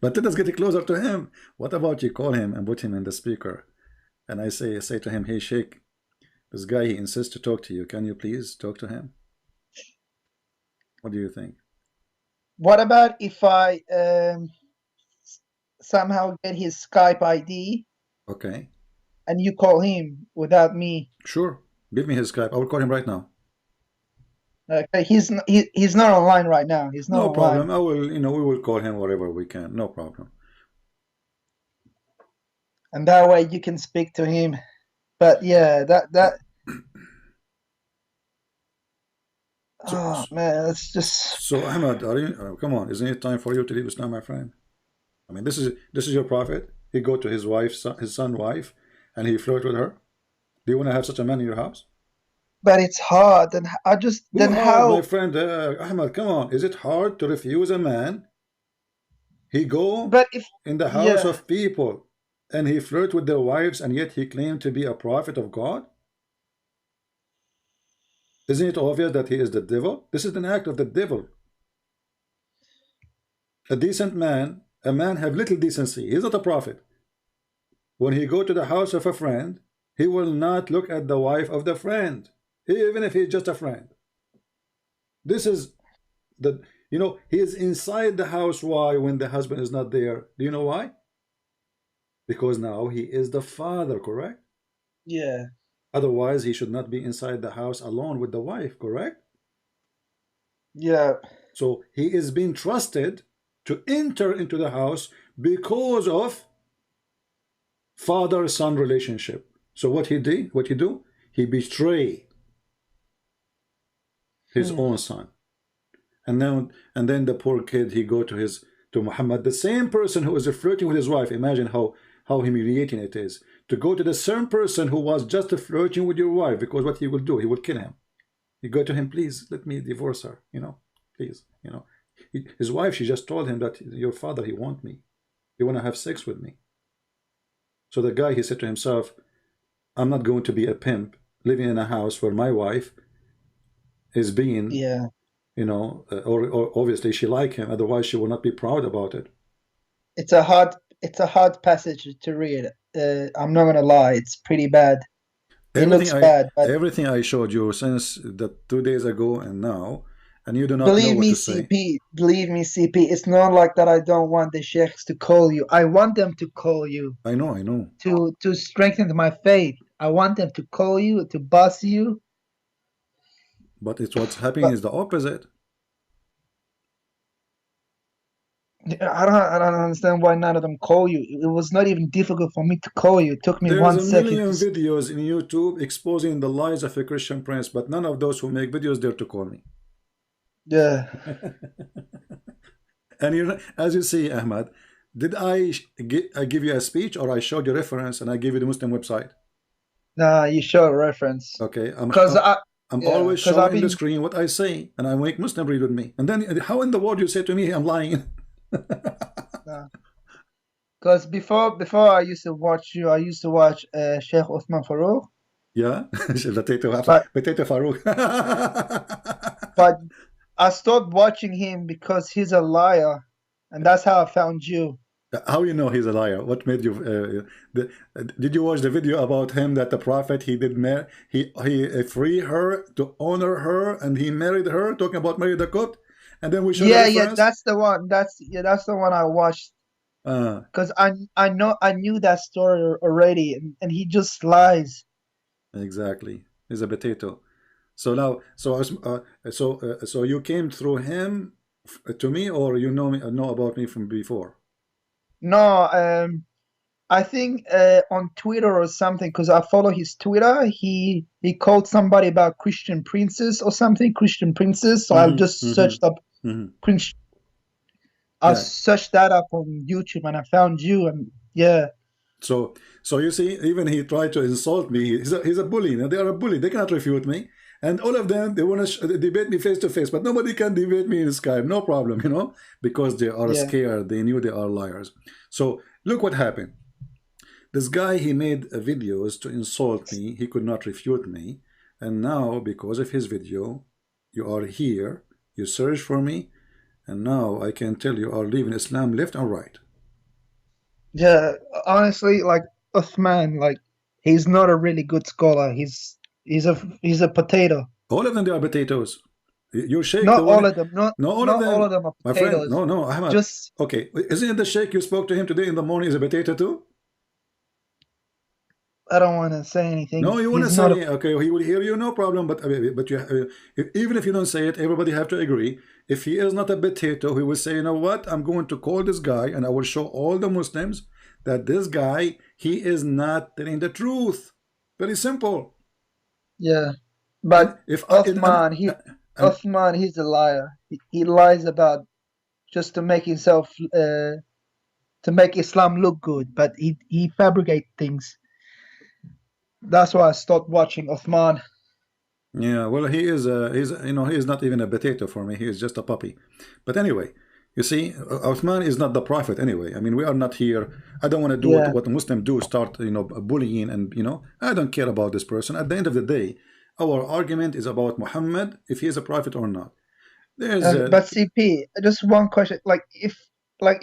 Speaker 1: But let us get closer to him. What about you call him and put him in the speaker? And I say to him, hey, Sheikh, this guy, he insists to talk to you. Can you please talk to him? What do you think?
Speaker 2: What about if I somehow get his Skype ID?
Speaker 1: Okay.
Speaker 2: And you call him without me?
Speaker 1: Sure. Give me his Skype. I will call him right now.
Speaker 2: Okay, he's not online right now. He's not
Speaker 1: no
Speaker 2: online.
Speaker 1: problem. I will, we will call him wherever we can. No problem.
Speaker 2: And that way you can speak to him. But yeah, that oh man, it's just.
Speaker 1: So Ahmad, are you? Come on, isn't it time for you to leave Islam, my friend? I mean, this is your prophet. He go to his wife, his son's wife, and he flirt with her. Do you want to have such a man in your house?
Speaker 2: But it's hard, and I just then
Speaker 1: hard,
Speaker 2: how,
Speaker 1: my friend Ahmad, come on, is it hard to refuse a man? He go
Speaker 2: but if
Speaker 1: in the house of people and he flirt with their wives, and yet he claimed to be a prophet of God? Isn't it obvious that he is the devil? This is an act of the devil. A decent man, a man have little decency. He's not a prophet. When he go to the house of a friend, he will not look at the wife of the friend, even if he's just a friend. This is the, he is inside the house. Why? When the husband is not there. Do you know why? Because now he is the father, correct?
Speaker 2: Yeah.
Speaker 1: Otherwise, he should not be inside the house alone with the wife, correct?
Speaker 2: Yeah.
Speaker 1: So he is being trusted to enter into the house because of father-son relationship. So what he do? He betray his own son. And then the poor kid, he go to Muhammad, the same person who is flirting with his wife. Imagine how humiliating it is to go to the same person who was just flirting with your wife, because what he will do, he will kill him. You go to him, please let me divorce her, please, his wife, she just told him that your father, he want me, he want to have sex with me. So the guy, he said to himself, I'm not going to be a pimp living in a house where my wife is being, or obviously she like him, otherwise she will not be proud about it.
Speaker 2: It's a hard passage to read. I'm not gonna lie, it's pretty bad. He looks bad, but
Speaker 1: everything I showed you since the 2 days ago and now, and you do not know
Speaker 2: believe
Speaker 1: what
Speaker 2: me,
Speaker 1: to say.
Speaker 2: CP, believe me, CP, it's not like that I don't want the sheikhs to call you. I want them to call you
Speaker 1: I know, I know.
Speaker 2: to strengthen my faith. I want them to call you, to boss you.
Speaker 1: But it's what's happening
Speaker 2: But
Speaker 1: is the opposite.
Speaker 2: I don't understand why none of them call you. It was not even difficult for me to call you. It took me
Speaker 1: There's
Speaker 2: one
Speaker 1: a
Speaker 2: second
Speaker 1: million
Speaker 2: to.
Speaker 1: videos in YouTube exposing the lies of a Christian Prince, but none of those who make videos dare to call me.
Speaker 2: Yeah.
Speaker 1: And you, as you see, Ahmad, did I give you a speech, or I showed you reference and I give you the Muslim website?
Speaker 2: Nah, you show a reference.
Speaker 1: Okay,
Speaker 2: Cause I
Speaker 1: I'm
Speaker 2: yeah,
Speaker 1: always
Speaker 2: cause I've
Speaker 1: showing in the
Speaker 2: been
Speaker 1: screen what I say, and I make Muslim read with me. And then how in the world you say to me I'm lying?
Speaker 2: cause before I used to watch you, I used to watch Sheikh Uthman Farouk,
Speaker 1: Yeah,
Speaker 2: but
Speaker 1: potato Farouk.
Speaker 2: but I stopped watching him because he's a liar, and that's how I found you.
Speaker 1: How you know he's a liar? What made you? Did you watch the video about him that the prophet he did he free her to honor her and he married her? Talking about Mary the Copt, and then we showed a
Speaker 2: Yeah,
Speaker 1: reference.
Speaker 2: that's the one. That's the one I watched. Because I knew that story already, and he just lies.
Speaker 1: Exactly, he's a potato. So now, so you came through him to me, or you know about me from before?
Speaker 2: No, I think on Twitter or something, because I follow his Twitter. He called somebody about Christian princes or something, Christian princes. So I've just searched up Christian. I
Speaker 1: Yeah.
Speaker 2: searched that up on YouTube and I found you, and yeah.
Speaker 1: So you see, even he tried to insult me. He's a bully. They are a bully. They cannot refute me. And all of them, they want to debate me face to face, but nobody can debate me in Skype. No problem, because they are
Speaker 2: Yeah.
Speaker 1: scared. They knew they are liars. So look what happened. This guy, he made videos to insult me. He could not refute me. And now, because of his video, you are here. You search for me. And now I can tell you are leaving Islam left and right.
Speaker 2: Yeah, honestly, like Uthman, like he's not a really good scholar. He's a potato.
Speaker 1: All of them, they are potatoes. Your sheikh, the
Speaker 2: Not
Speaker 1: one,
Speaker 2: all of them. Not
Speaker 1: no, all of
Speaker 2: not all
Speaker 1: them,
Speaker 2: of them are
Speaker 1: my friend.
Speaker 2: potatoes.
Speaker 1: No, Ahmad.
Speaker 2: Just
Speaker 1: Okay, isn't it the sheikh you spoke to him today in the morning is a potato too?
Speaker 2: I don't want to say anything.
Speaker 1: No, you want to
Speaker 2: He's not a.
Speaker 1: say, okay, he will hear you, no problem. But even if you don't say it, everybody have to agree. If he is not a potato, he will say, you know what? I'm going to call this guy, and I will show all the Muslims that this guy, he is not telling the truth. Very simple.
Speaker 2: Yeah,
Speaker 1: And
Speaker 2: but
Speaker 1: if I, and
Speaker 2: Uthman, he's a liar. He lies about just to make himself to make Islam look good, but he fabricates things. That's why I stopped watching Uthman.
Speaker 1: yeah, well, he is not even a potato for me. He is just a puppy. But anyway, you see, Uthman is not the prophet anyway. I mean, we are not here. I don't want to do
Speaker 2: Yeah.
Speaker 1: what Muslims do, start bullying, and I don't care about this person. At the end of the day, our argument is about Muhammad, if he is a prophet or not. There's
Speaker 2: But CP, just one question: if like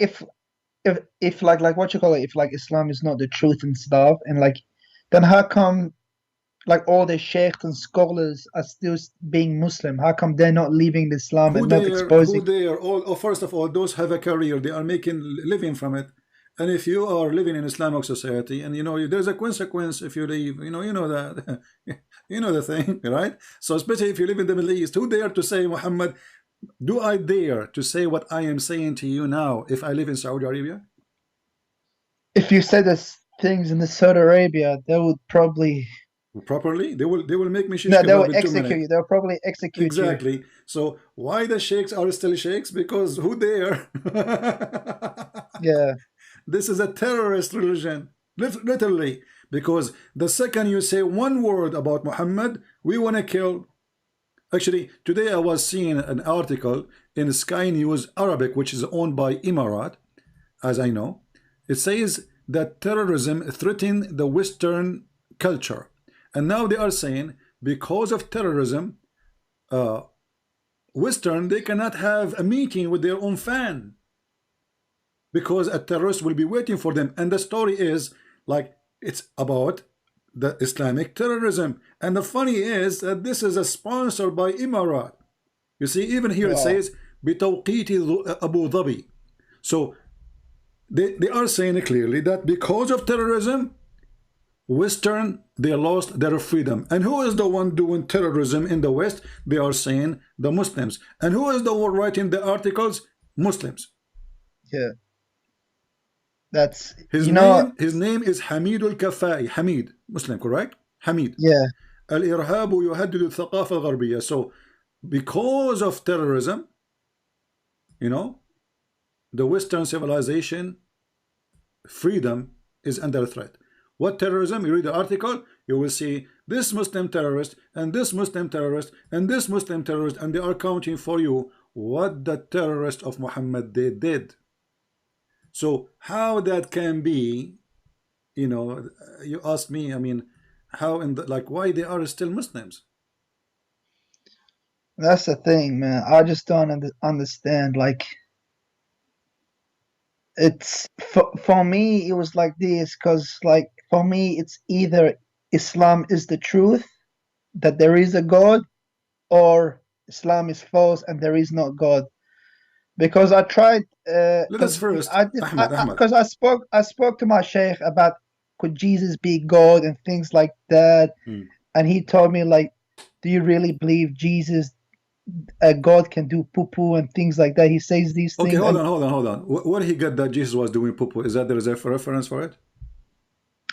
Speaker 2: what you call it, if like Islam is not the truth and stuff, and like, then how come like all the sheikhs and scholars are still being Muslim? How come they're not leaving Islam and not
Speaker 1: who
Speaker 2: exposing?
Speaker 1: they are all. Oh, first of all, those have a career. They are making living from it. And if you are living in Islamic society, and there's a consequence if you leave, you know that, you know the thing, right? So especially if you live in the Middle East, who dare to say, Muhammad, do I dare to say what I am saying to you now if I live in Saudi Arabia?
Speaker 2: If you said this things in the Saudi Arabia, they would probably
Speaker 1: Properly, they will make me shish
Speaker 2: no, they
Speaker 1: kebab
Speaker 2: will
Speaker 1: in 2
Speaker 2: execute
Speaker 1: minutes.
Speaker 2: you. They'll probably execute you.
Speaker 1: Exactly. So why the sheikhs are still sheikhs? Because who dare?
Speaker 2: Yeah.
Speaker 1: This is a terrorist religion, literally. Because the second you say one word about Muhammad, we want to kill. Actually, today I was seeing an article in Sky News Arabic, which is owned by Emirat, as I know. It says that terrorism threatens the Western culture. And now they are saying because of terrorism, Western, they cannot have a meeting with their own fan because a terrorist will be waiting for them. And the story is like it's about the Islamic terrorism. And the funny is that this is a sponsored by Emirat. You see, even here it says بتوقيت Abu Dhabi. So they are saying clearly that because of terrorism, Western, they lost their freedom. And who is the one doing terrorism in the West? They are saying the Muslims. And who is the one writing the articles? Muslims.
Speaker 2: Yeah. That's
Speaker 1: his name. His name is Hamid al-Kafai. Hamid, Muslim, correct? Hamid.
Speaker 2: Yeah.
Speaker 1: الإرهاب يهدد الثقافة الغربية. So because of terrorism, you know, the Western civilization freedom is under threat. What terrorism? You read the article, you will see this Muslim terrorist and this Muslim terrorist and this Muslim terrorist, and they are counting for you what the terrorist of Muhammad they did. So how that can be, you know, you ask me, I mean, how in the, like, why they are still Muslims?
Speaker 2: That's the thing, man. I just don't understand. Like, it's for me, it was like this, because like for me, it's either Islam is the truth, that there is a God, or Islam is false and there is no God. Because I tried.
Speaker 1: Let us first,
Speaker 2: because I spoke to my sheikh about could Jesus be God and things like that, and he told me, like, do you really believe Jesus, God can do poo-poo and things like that? He says these things.
Speaker 1: Okay, hold on. Where he got that Jesus was doing poo-poo? Is that there is a reference for it?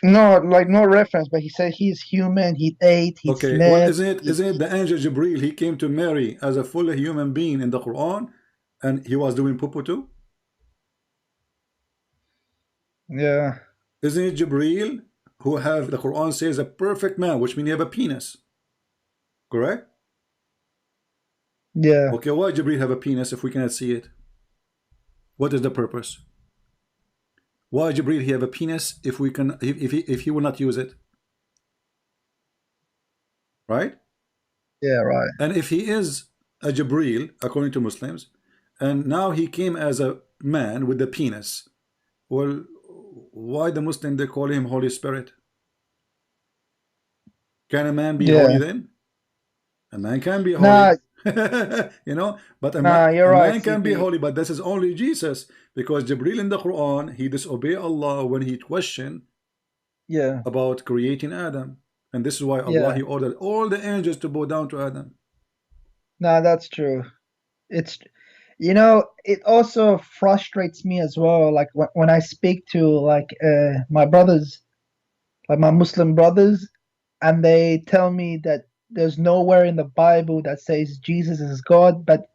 Speaker 2: No, like no reference, but he said he's human, he ate, he
Speaker 1: okay,
Speaker 2: slept.
Speaker 1: well, isn't it the angel Jibril? He came to Mary as a full human being in the Quran, and he was doing poo-poo too?
Speaker 2: Yeah.
Speaker 1: Isn't it Jibril who have, the Quran says, a perfect man, which means he have a penis? Correct?
Speaker 2: Yeah.
Speaker 1: Okay, why Jibril have a penis if we cannot see it? What is the purpose? Why Jibril he have a penis if we can, if he will not use it? Right?
Speaker 2: Yeah, right.
Speaker 1: And if he is a Jibril, according to Muslims, and now he came as a man with the penis, well, why the Muslim they call him Holy Spirit? Can a man be holy then? A man can be holy. You know, but a man can be holy, but this is only Jesus, because Jibril in the Quran, he disobeyed Allah when he questioned about creating Adam, and this is why Allah he ordered all the angels to bow down to Adam.
Speaker 2: No, that's true. It's, you know, it also frustrates me as well, like when I speak to like my brothers, like my Muslim brothers, and they tell me that there's nowhere in the Bible that says Jesus is God, but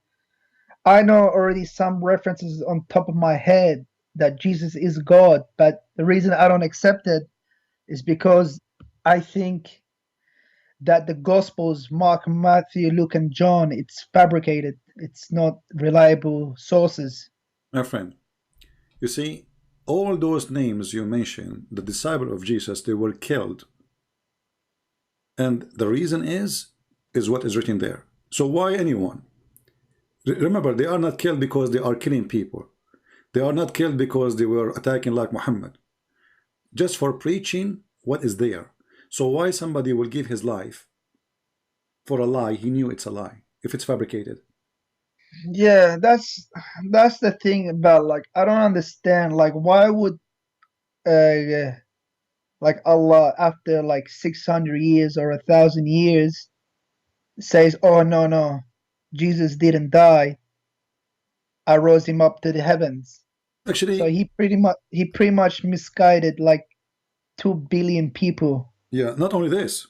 Speaker 2: I know already some references on top of my head that Jesus is God, but the reason I don't accept it is because I think that the Gospels, Mark, Matthew, Luke, and John, it's fabricated. It's not reliable sources.
Speaker 1: My friend, you see, all those names you mentioned, the disciple of Jesus, they were killed. And the reason is what is written there. So why anyone? Remember, they are not killed because they are killing people. They are not killed because they were attacking like Muhammad. Just for preaching what is there. So why somebody will give his life for a lie? He knew it's a lie if it's fabricated.
Speaker 2: Yeah, that's the thing about, like, I don't understand, like, why would like Allah after like 600 years or 1,000 years says, oh no, Jesus didn't die, I rose him up to the heavens.
Speaker 1: Actually,
Speaker 2: so he pretty much misguided like 2 billion people.
Speaker 1: Yeah, not only this,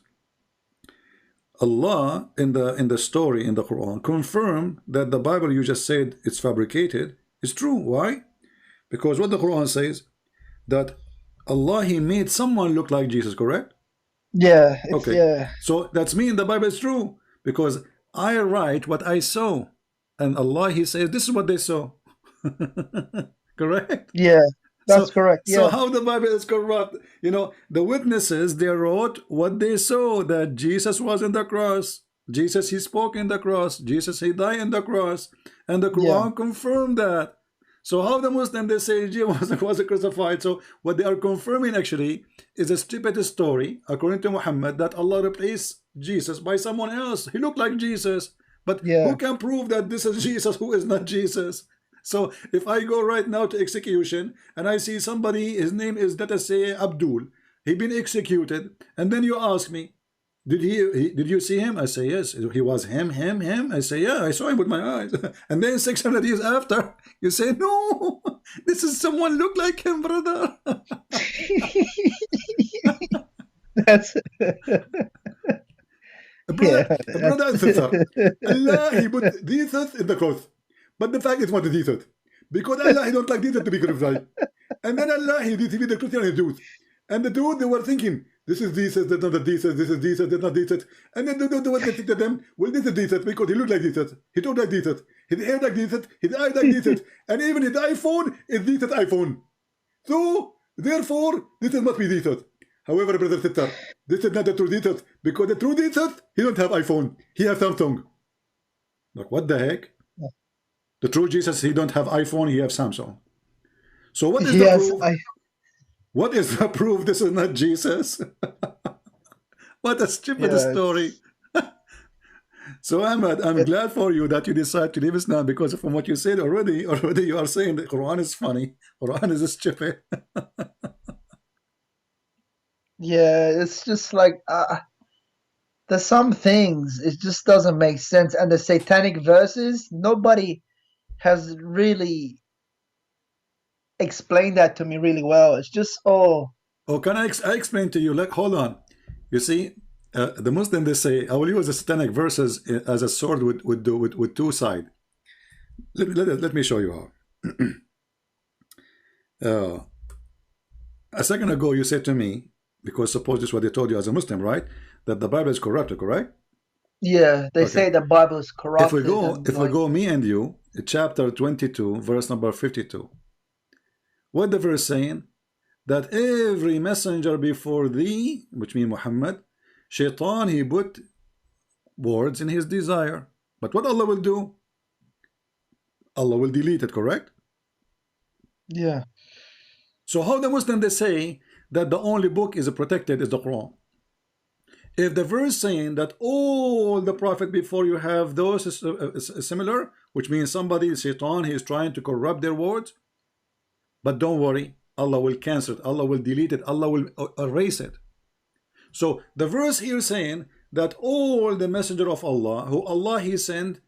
Speaker 1: Allah in the story in the Quran confirmed that the Bible you just said it's fabricated is true. Why? Because what the Quran says, that Allah he made someone look like Jesus, correct?
Speaker 2: Yeah.
Speaker 1: Okay.
Speaker 2: Yeah.
Speaker 1: So that's mean the Bible is true, because I write what I saw, and Allah he says this is what they saw. Correct?
Speaker 2: Yeah. That's correct. Yeah.
Speaker 1: So how the Bible is corrupt? You know, the witnesses, they wrote what they saw, that Jesus was in the cross. Jesus, he spoke in the cross. Jesus, he died in the cross. And the Quran confirmed that. So how the Muslim they say Jesus was crucified? So what they are confirming actually is a stupid story according to Muhammad that Allah replaced Jesus by someone else. He looked like Jesus, but
Speaker 2: Yeah.
Speaker 1: who can prove that this is Jesus who is not Jesus? So if I go right now to execution and I see somebody, his name is, let us say, Abdul, he been executed, and then you ask me, did you see him? I say yes. He was him. I say yeah, I saw him with my eyes. And then 600 years after, you say no, this is someone look like him, brother.
Speaker 2: That's
Speaker 1: brother,
Speaker 2: yeah.
Speaker 1: brother and sister. Allah, he put Jesus in the cross, but the fact is what the Jesus, because Allah he don't like Jesus to be crucified, and then Allah he defeated the Christian and Jews, and the Jews they were thinking. This is Jesus, that's not Jesus, this is Jesus, that's not Jesus. And then the one that to them, well, this is Jesus because he looked like Jesus, he talked like Jesus, his hair like Jesus, his eyes like Jesus, and even his iPhone is Jesus' iPhone. So, therefore, this must be Jesus. However, brother, sister, this is not the true Jesus because the true Jesus, he don't have iPhone, he has Samsung. Like, what the heck? The true Jesus, he don't have iPhone, he has Samsung. So, what is the proof? What is the proof this is not Jesus? What a stupid story. So Ahmad, I'm glad for you that you decide to leave Islam because from what you said already you are saying the Quran is funny. Quran is stupid.
Speaker 2: Yeah, it's just like there's some things it just doesn't make sense, and the satanic verses, nobody has really explained that to me really well. It's just oh,
Speaker 1: can I explain to you? Like, hold on. You see, the Muslim they say I will use the satanic verses as a sword with two sides. Let me show you how. A second ago you said to me, because suppose this is what they told you as a Muslim, right? That the Bible is corrupted, correct?
Speaker 2: Yeah, they say the Bible is corrupted.
Speaker 1: If we go me and you, chapter 22, verse number 52. What the verse saying? That every messenger before thee, which means Muhammad, Shaitan, he put words in his desire. But what Allah will do? Allah will delete it, correct?
Speaker 2: Yeah.
Speaker 1: So how the Muslim they say that the only book is protected is the Quran? If the verse saying that all the prophet before you have those is similar, which means somebody, Shaitan, he is trying to corrupt their words, but don't worry, Allah will cancel it, Allah will delete it, Allah will erase it. So the verse here saying that all the messenger of Allah, who Allah he sent,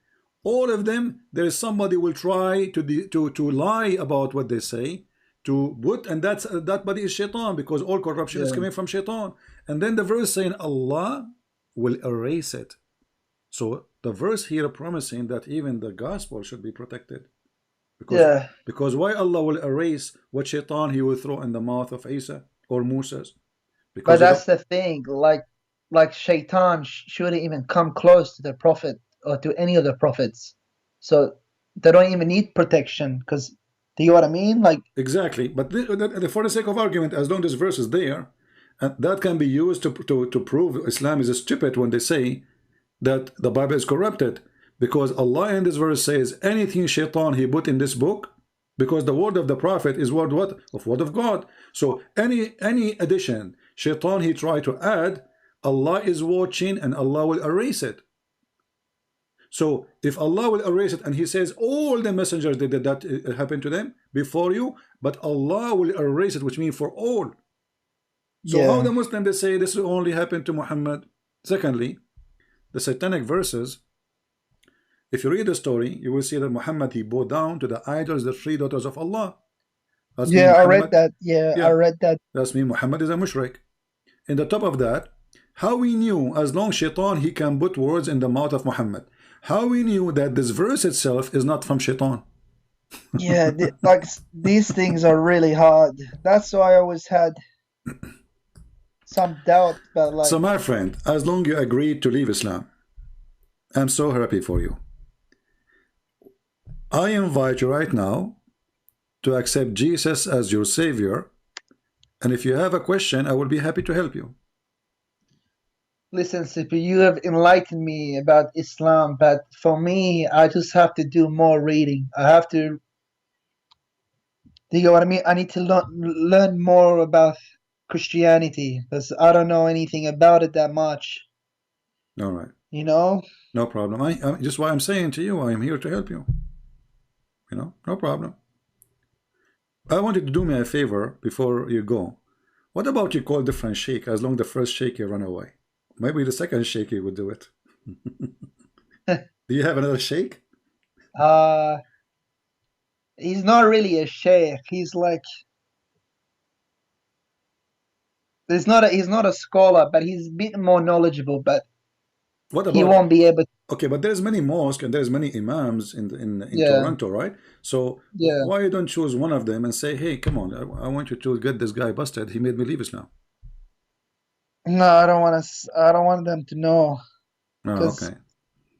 Speaker 1: all of them, there is somebody will try to lie about what they say, to put, and that body is Shaitan, because all corruption is coming from Shaitan. And then the verse saying Allah will erase it. So the verse here promising that even the gospel should be protected. Because why Allah will erase what Shaitan he will throw in the mouth of Isa or Moses?
Speaker 2: But that's the thing, like Shaitan shouldn't even come close to the prophet or to any of the prophets, so they don't even need protection. Because do you know what I mean? Like
Speaker 1: exactly. But for the sake of argument, as long as this verse is there, and that can be used to prove Islam is stupid when they say that the Bible is corrupted. Because Allah in this verse says anything Shaitan he put in this book, because the word of the prophet is word of God. So any addition Shaitan he tried to add, Allah is watching and Allah will erase it. So if Allah will erase it and he says all the messengers did that happened to them before you, but Allah will erase it, which means for all. So how the Muslim they say this will only happen to Muhammad? Secondly, the satanic verses, if you read the story, you will see that Muhammad he bowed down to the idols, the three daughters of Allah.
Speaker 2: I read that. I read that.
Speaker 1: That's mean Muhammad is a mushrik. In the top of that, how we knew, as long Shaitan he can put words in the mouth of Muhammad, how we knew that this verse itself is not from Shaitan?
Speaker 2: Like these things are really hard. That's why I always had some doubt. But like,
Speaker 1: so my friend, as long you agreed to leave Islam, I'm so happy for you. I invite you right now to accept Jesus as your Savior, and if you have a question, I will be happy to help you.
Speaker 2: Listen, Sippy, you have enlightened me about Islam, but for me, I just have to do more reading. I have to Do you know what I mean? I need to learn more about Christianity because I don't know anything about it that much.
Speaker 1: All right.
Speaker 2: You know?
Speaker 1: No problem. I just why I'm saying to you, I am here to help you. You know, no problem. I want you to do me a favor before you go. What about you call different sheikh as long the first sheikh you run away? Maybe the second sheikh you would do it. Do you have another sheikh?
Speaker 2: He's not really a sheikh. He's like he's not a scholar, but he's a bit more knowledgeable, but
Speaker 1: What
Speaker 2: he
Speaker 1: about
Speaker 2: won't be able to.
Speaker 1: okay, but there's many mosques and there's many imams in
Speaker 2: Yeah,
Speaker 1: Toronto, right? So
Speaker 2: yeah.
Speaker 1: why you don't choose one of them and say, hey, come on, I want you to get this guy busted. He made me leave Islam.
Speaker 2: No, I don't want to. I don't want them to know
Speaker 1: Oh,
Speaker 2: because
Speaker 1: okay.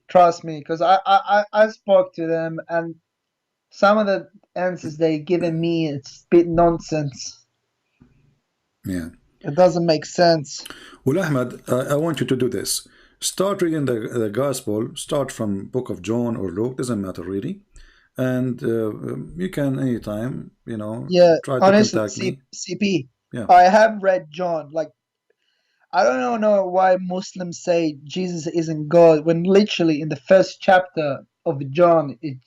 Speaker 2: trust me, because I spoke to them and some of the answers they given me it's a bit nonsense.
Speaker 1: Yeah.
Speaker 2: It doesn't make sense.
Speaker 1: Well, Ahmed, I want you to do this. Start reading the gospel. Start from book of John or Luke. Doesn't matter really. And you can anytime, you know,
Speaker 2: Yeah,
Speaker 1: try to
Speaker 2: honestly,
Speaker 1: contact me.
Speaker 2: CP,
Speaker 1: Yeah.
Speaker 2: I have read John. Like, I don't know why Muslims say Jesus isn't God when literally in the first chapter of John it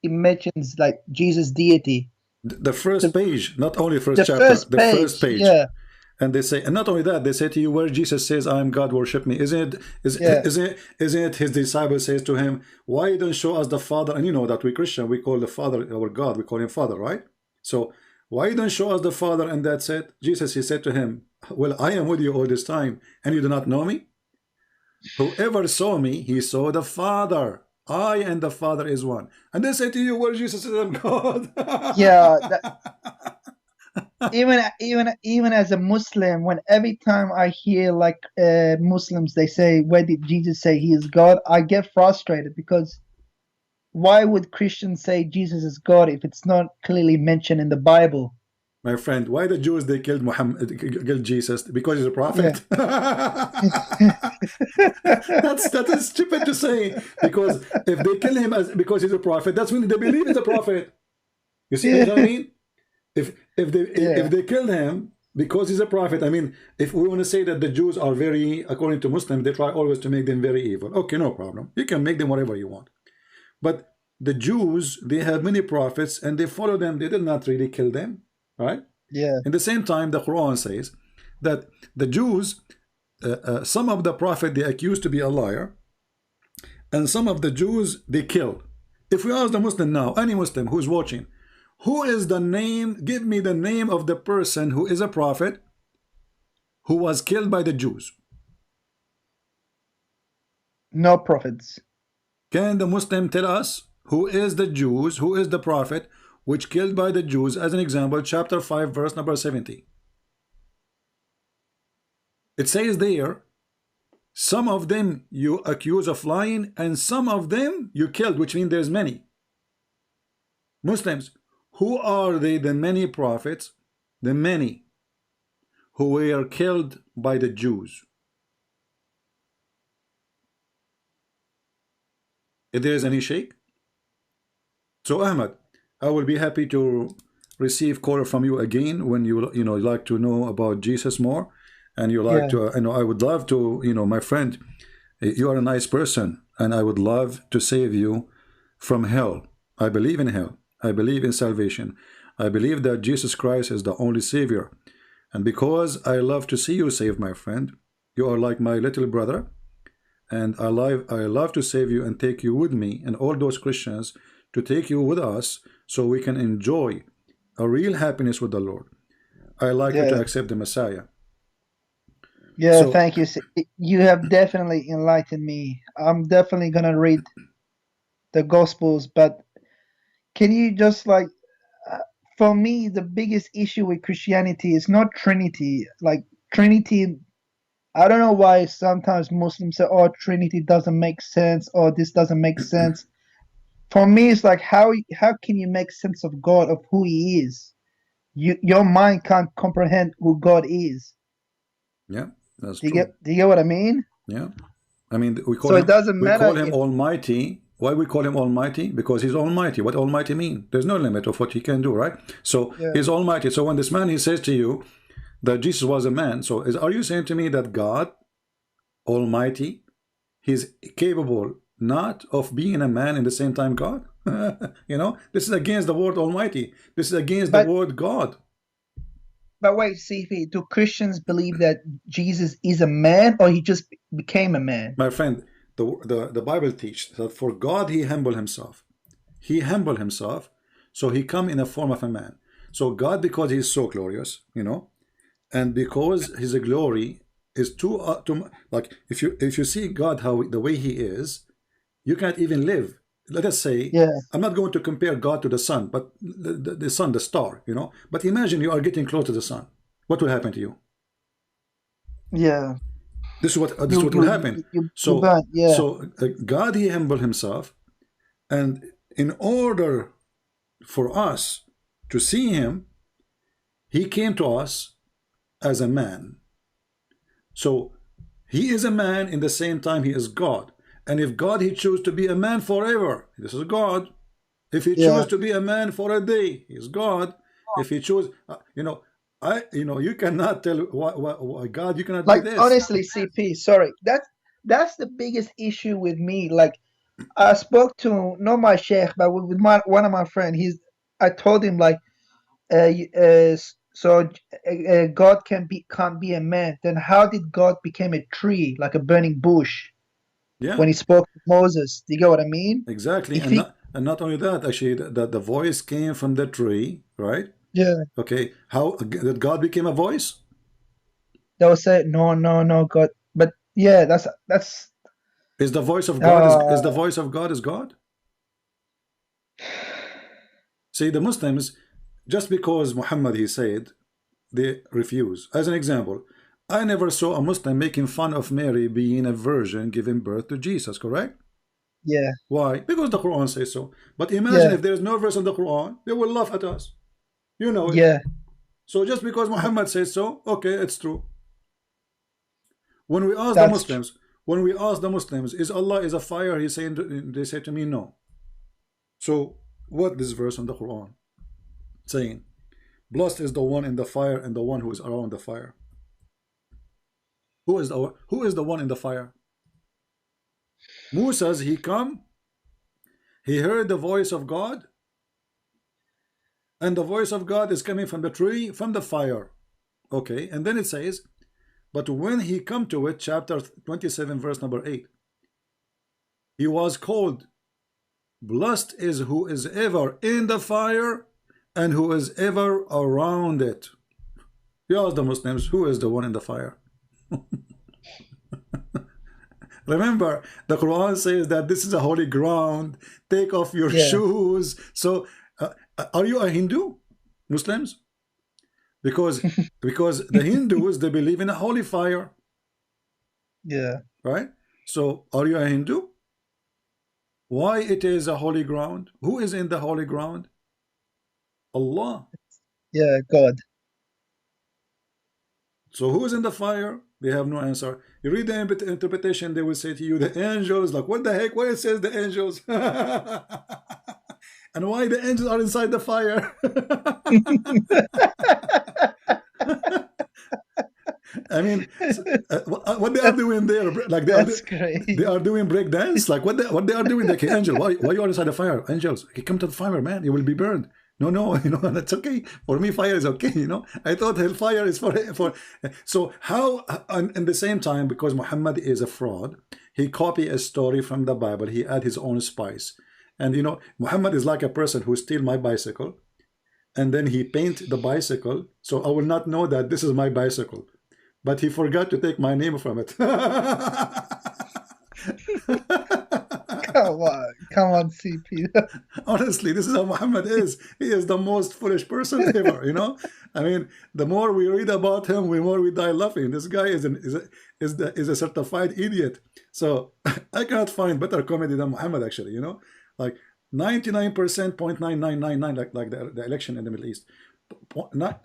Speaker 2: mentions like Jesus' deity.
Speaker 1: The first
Speaker 2: The,
Speaker 1: page, not only first
Speaker 2: the
Speaker 1: chapter,
Speaker 2: first
Speaker 1: the first
Speaker 2: page,
Speaker 1: page.
Speaker 2: yeah,
Speaker 1: And they say, and not only that, they say to you, where Jesus says, I am God, worship me.
Speaker 2: yeah,
Speaker 1: Isn't it his disciple says to him, why you don't show us the Father? And you know that we Christian, we call the Father our God, we call him Father, right? So why you don't show us the Father? And that's it. Jesus, he said to him, well, I am with you all this time, and you do not know me? Whoever saw me, he saw the Father. I and the Father is one. And they say to you, well, Jesus is God.
Speaker 2: yeah. Even as a Muslim, when every time I hear like Muslims, they say, "Where did Jesus say he is God?" I get frustrated because why would Christians say Jesus is God if it's not clearly mentioned in the Bible?
Speaker 1: My friend, why the Jews they killed killed Jesus? Because he's a prophet.
Speaker 2: Yeah.
Speaker 1: That is stupid to say. Because if they kill him because he's a prophet, that's when they believe he's a prophet. You see what I mean? If they killed him because he's a prophet, I mean, if we want to say that the Jews are very, according to Muslims, they try always to make them very evil. Okay, no problem. You can make them whatever you want. But the Jews, they have many prophets and they follow them. They did not really kill them, right?
Speaker 2: Yeah.
Speaker 1: In the same time, the Quran says that the Jews, some of the prophet they accused to be a liar, and some of the Jews they killed. If we ask the Muslim now, any Muslim who's watching, who is the name, give me the name of the person who is a prophet who was killed by the Jews.
Speaker 2: No prophets.
Speaker 1: Can the Muslim tell us who is the Jews, who is the prophet which killed by the Jews? As an example, chapter 5 verse number 70. It says there, some of them you accuse of lying and some of them you killed, which means there's many. Muslims, who are they, the many prophets, the many who were killed by the Jews? If there is any sheikh? So Ahmed, I will be happy to receive call from you again when you like to know about Jesus more, and you like to I would love to, my friend, you are a nice person and I would love to save you from hell. I believe in hell. I believe in salvation. I believe that Jesus Christ is the only Savior. And because I love to see you saved, my friend, you are like my little brother. And I love to save you and take you with me and all those Christians to take you with us so we can enjoy a real happiness with the Lord. I like you to accept the Messiah.
Speaker 2: Yeah, so, thank you. You have definitely enlightened me. I'm definitely going to read the Gospels, but can you just like, for me, the biggest issue with Christianity is not Trinity. Like, Trinity, I don't know why sometimes Muslims say, oh, Trinity doesn't make sense, or this doesn't make sense. For me, it's like, how can you make sense of God, of who he is? Your mind can't comprehend who God is.
Speaker 1: Yeah, that's
Speaker 2: true.
Speaker 1: Do
Speaker 2: you get what I mean?
Speaker 1: Yeah. I mean, we call
Speaker 2: so
Speaker 1: him,
Speaker 2: it doesn't matter
Speaker 1: we call him Almighty, Why we call him Almighty? Because he's Almighty. What Almighty mean? There's no limit of what he can do, right? So he's Almighty. So when this man, he says to you that Jesus was a man, so are you saying to me that God Almighty, he's capable not of being a man in the same time God? You know, this is against the word Almighty. This is against the word God.
Speaker 2: But wait, CP, do Christians believe that Jesus is a man, or he just became a man?
Speaker 1: My friend, the Bible teaches that for God he humbled himself. He humbled himself, so he come in a form of a man. So God, because he's so glorious, you know, and because his glory is too like, if you see God how the way he is, you can't even live. Let us say, I'm not going to compare God to the sun, but the sun, the star, you know. But imagine you are getting close to the sun. What will happen to you?
Speaker 2: Yeah.
Speaker 1: This is what will happen. So God, he humbled himself, and in order for us to see him, he came to us as a man. So he is a man, in the same time he is God. And if God, he choose to be a man forever, this is God. If he choose to be a man for a day, he's God. If he choose, you know, you cannot tell why God, you cannot
Speaker 2: like
Speaker 1: do this.
Speaker 2: Honestly, CP, sorry, that's the biggest issue with me. Like, I spoke to not my sheikh, but with one of my friends. I told him like, God can't be a man. Then how did God become a tree, like a burning bush?
Speaker 1: Yeah.
Speaker 2: When he spoke to Moses, do you get what I mean?
Speaker 1: Exactly. And not only that, actually, the voice came from the tree, right?
Speaker 2: Yeah.
Speaker 1: Okay. How did God become a voice?
Speaker 2: They will say no, God. But yeah, that's
Speaker 1: is the voice of God is the voice of God is God? See, the Muslims, just because Muhammad he said, they refuse. As an example, I never saw a Muslim making fun of Mary being a virgin giving birth to Jesus, correct?
Speaker 2: Yeah.
Speaker 1: Why? Because the Quran says so. But imagine if there is no verse in the Quran, they will laugh at us. You know it.
Speaker 2: Yeah.
Speaker 1: So just because Muhammad says so, okay, it's true. When we ask the Muslims, is Allah is a fire? They say to me, no. So what this verse in the Quran saying? Blessed is the one in the fire and the one who is around the fire. Who is the one in the fire? Moses, he come, he heard the voice of God, and the voice of God is coming from the tree, from the fire. Okay, and then it says, but when he come to it, chapter 27, verse number 8, he was called, blessed is who is ever in the fire and who is ever around it. You ask the Muslims, who is the one in the fire? Remember, the Quran says that this is a holy ground. Take off your shoes. So, are you a Hindu, Muslims? Because the Hindus, they believe in a holy fire.
Speaker 2: Yeah.
Speaker 1: Right? So, are you a Hindu? Why it is a holy ground? Who is in the holy ground? Allah.
Speaker 2: Yeah, God.
Speaker 1: So who is in the fire? They have no answer. You read the interpretation, they will say to you, the angels. Like, what the heck? Why it says the angels? And why the angels are inside the fire? I mean, what they are doing there? Like they are doing break dance. Like what they are doing? Like, hey, angel, why you are inside the fire? Angels, okay, come to the fire, man. You will be burned. No, you know, that's okay. For me, fire is okay, you know. I thought hellfire is for. So how, in the same time, because Muhammad is a fraud, he copied a story from the Bible. He add his own spice. And, you know, Muhammad is like a person who steal my bicycle, and then he paint the bicycle, so I will not know that this is my bicycle. But he forgot to take my name from it.
Speaker 2: Come on, CP.
Speaker 1: Honestly, this is how Muhammad is. He is the most foolish person ever, you know. I mean, the more we read about him, the more we die laughing. This guy is a certified idiot. So I cannot find better comedy than Muhammad, actually, you know. Like 99%, 0.9999, like the election in the Middle East.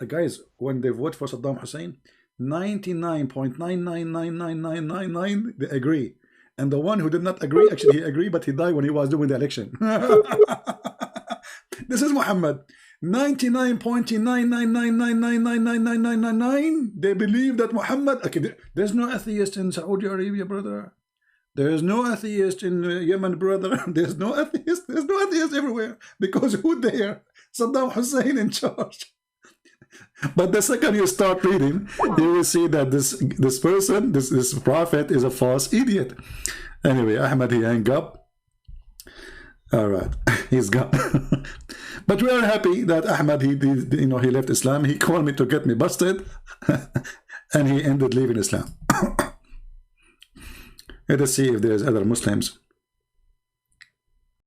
Speaker 1: Guys, when they vote for Saddam Hussein, 99.999999 they agree. and the one who did not agree, actually he agreed, but he died when he was doing the election. This is Muhammad. 99.99999999999. They believe that Muhammad. Okay, there's no atheist in Saudi Arabia, brother. There is no atheist in Yemen, brother. There's no atheist. There's no atheist everywhere, because who there? Saddam Hussein in charge. But the second you start reading, you will see that this person, this prophet, is a false idiot. Anyway, Ahmad, he hung up. All right, he's gone. But we are happy that Ahmad, he left Islam. He called me to get me busted, and he ended leaving Islam. Let us see if there's other Muslims.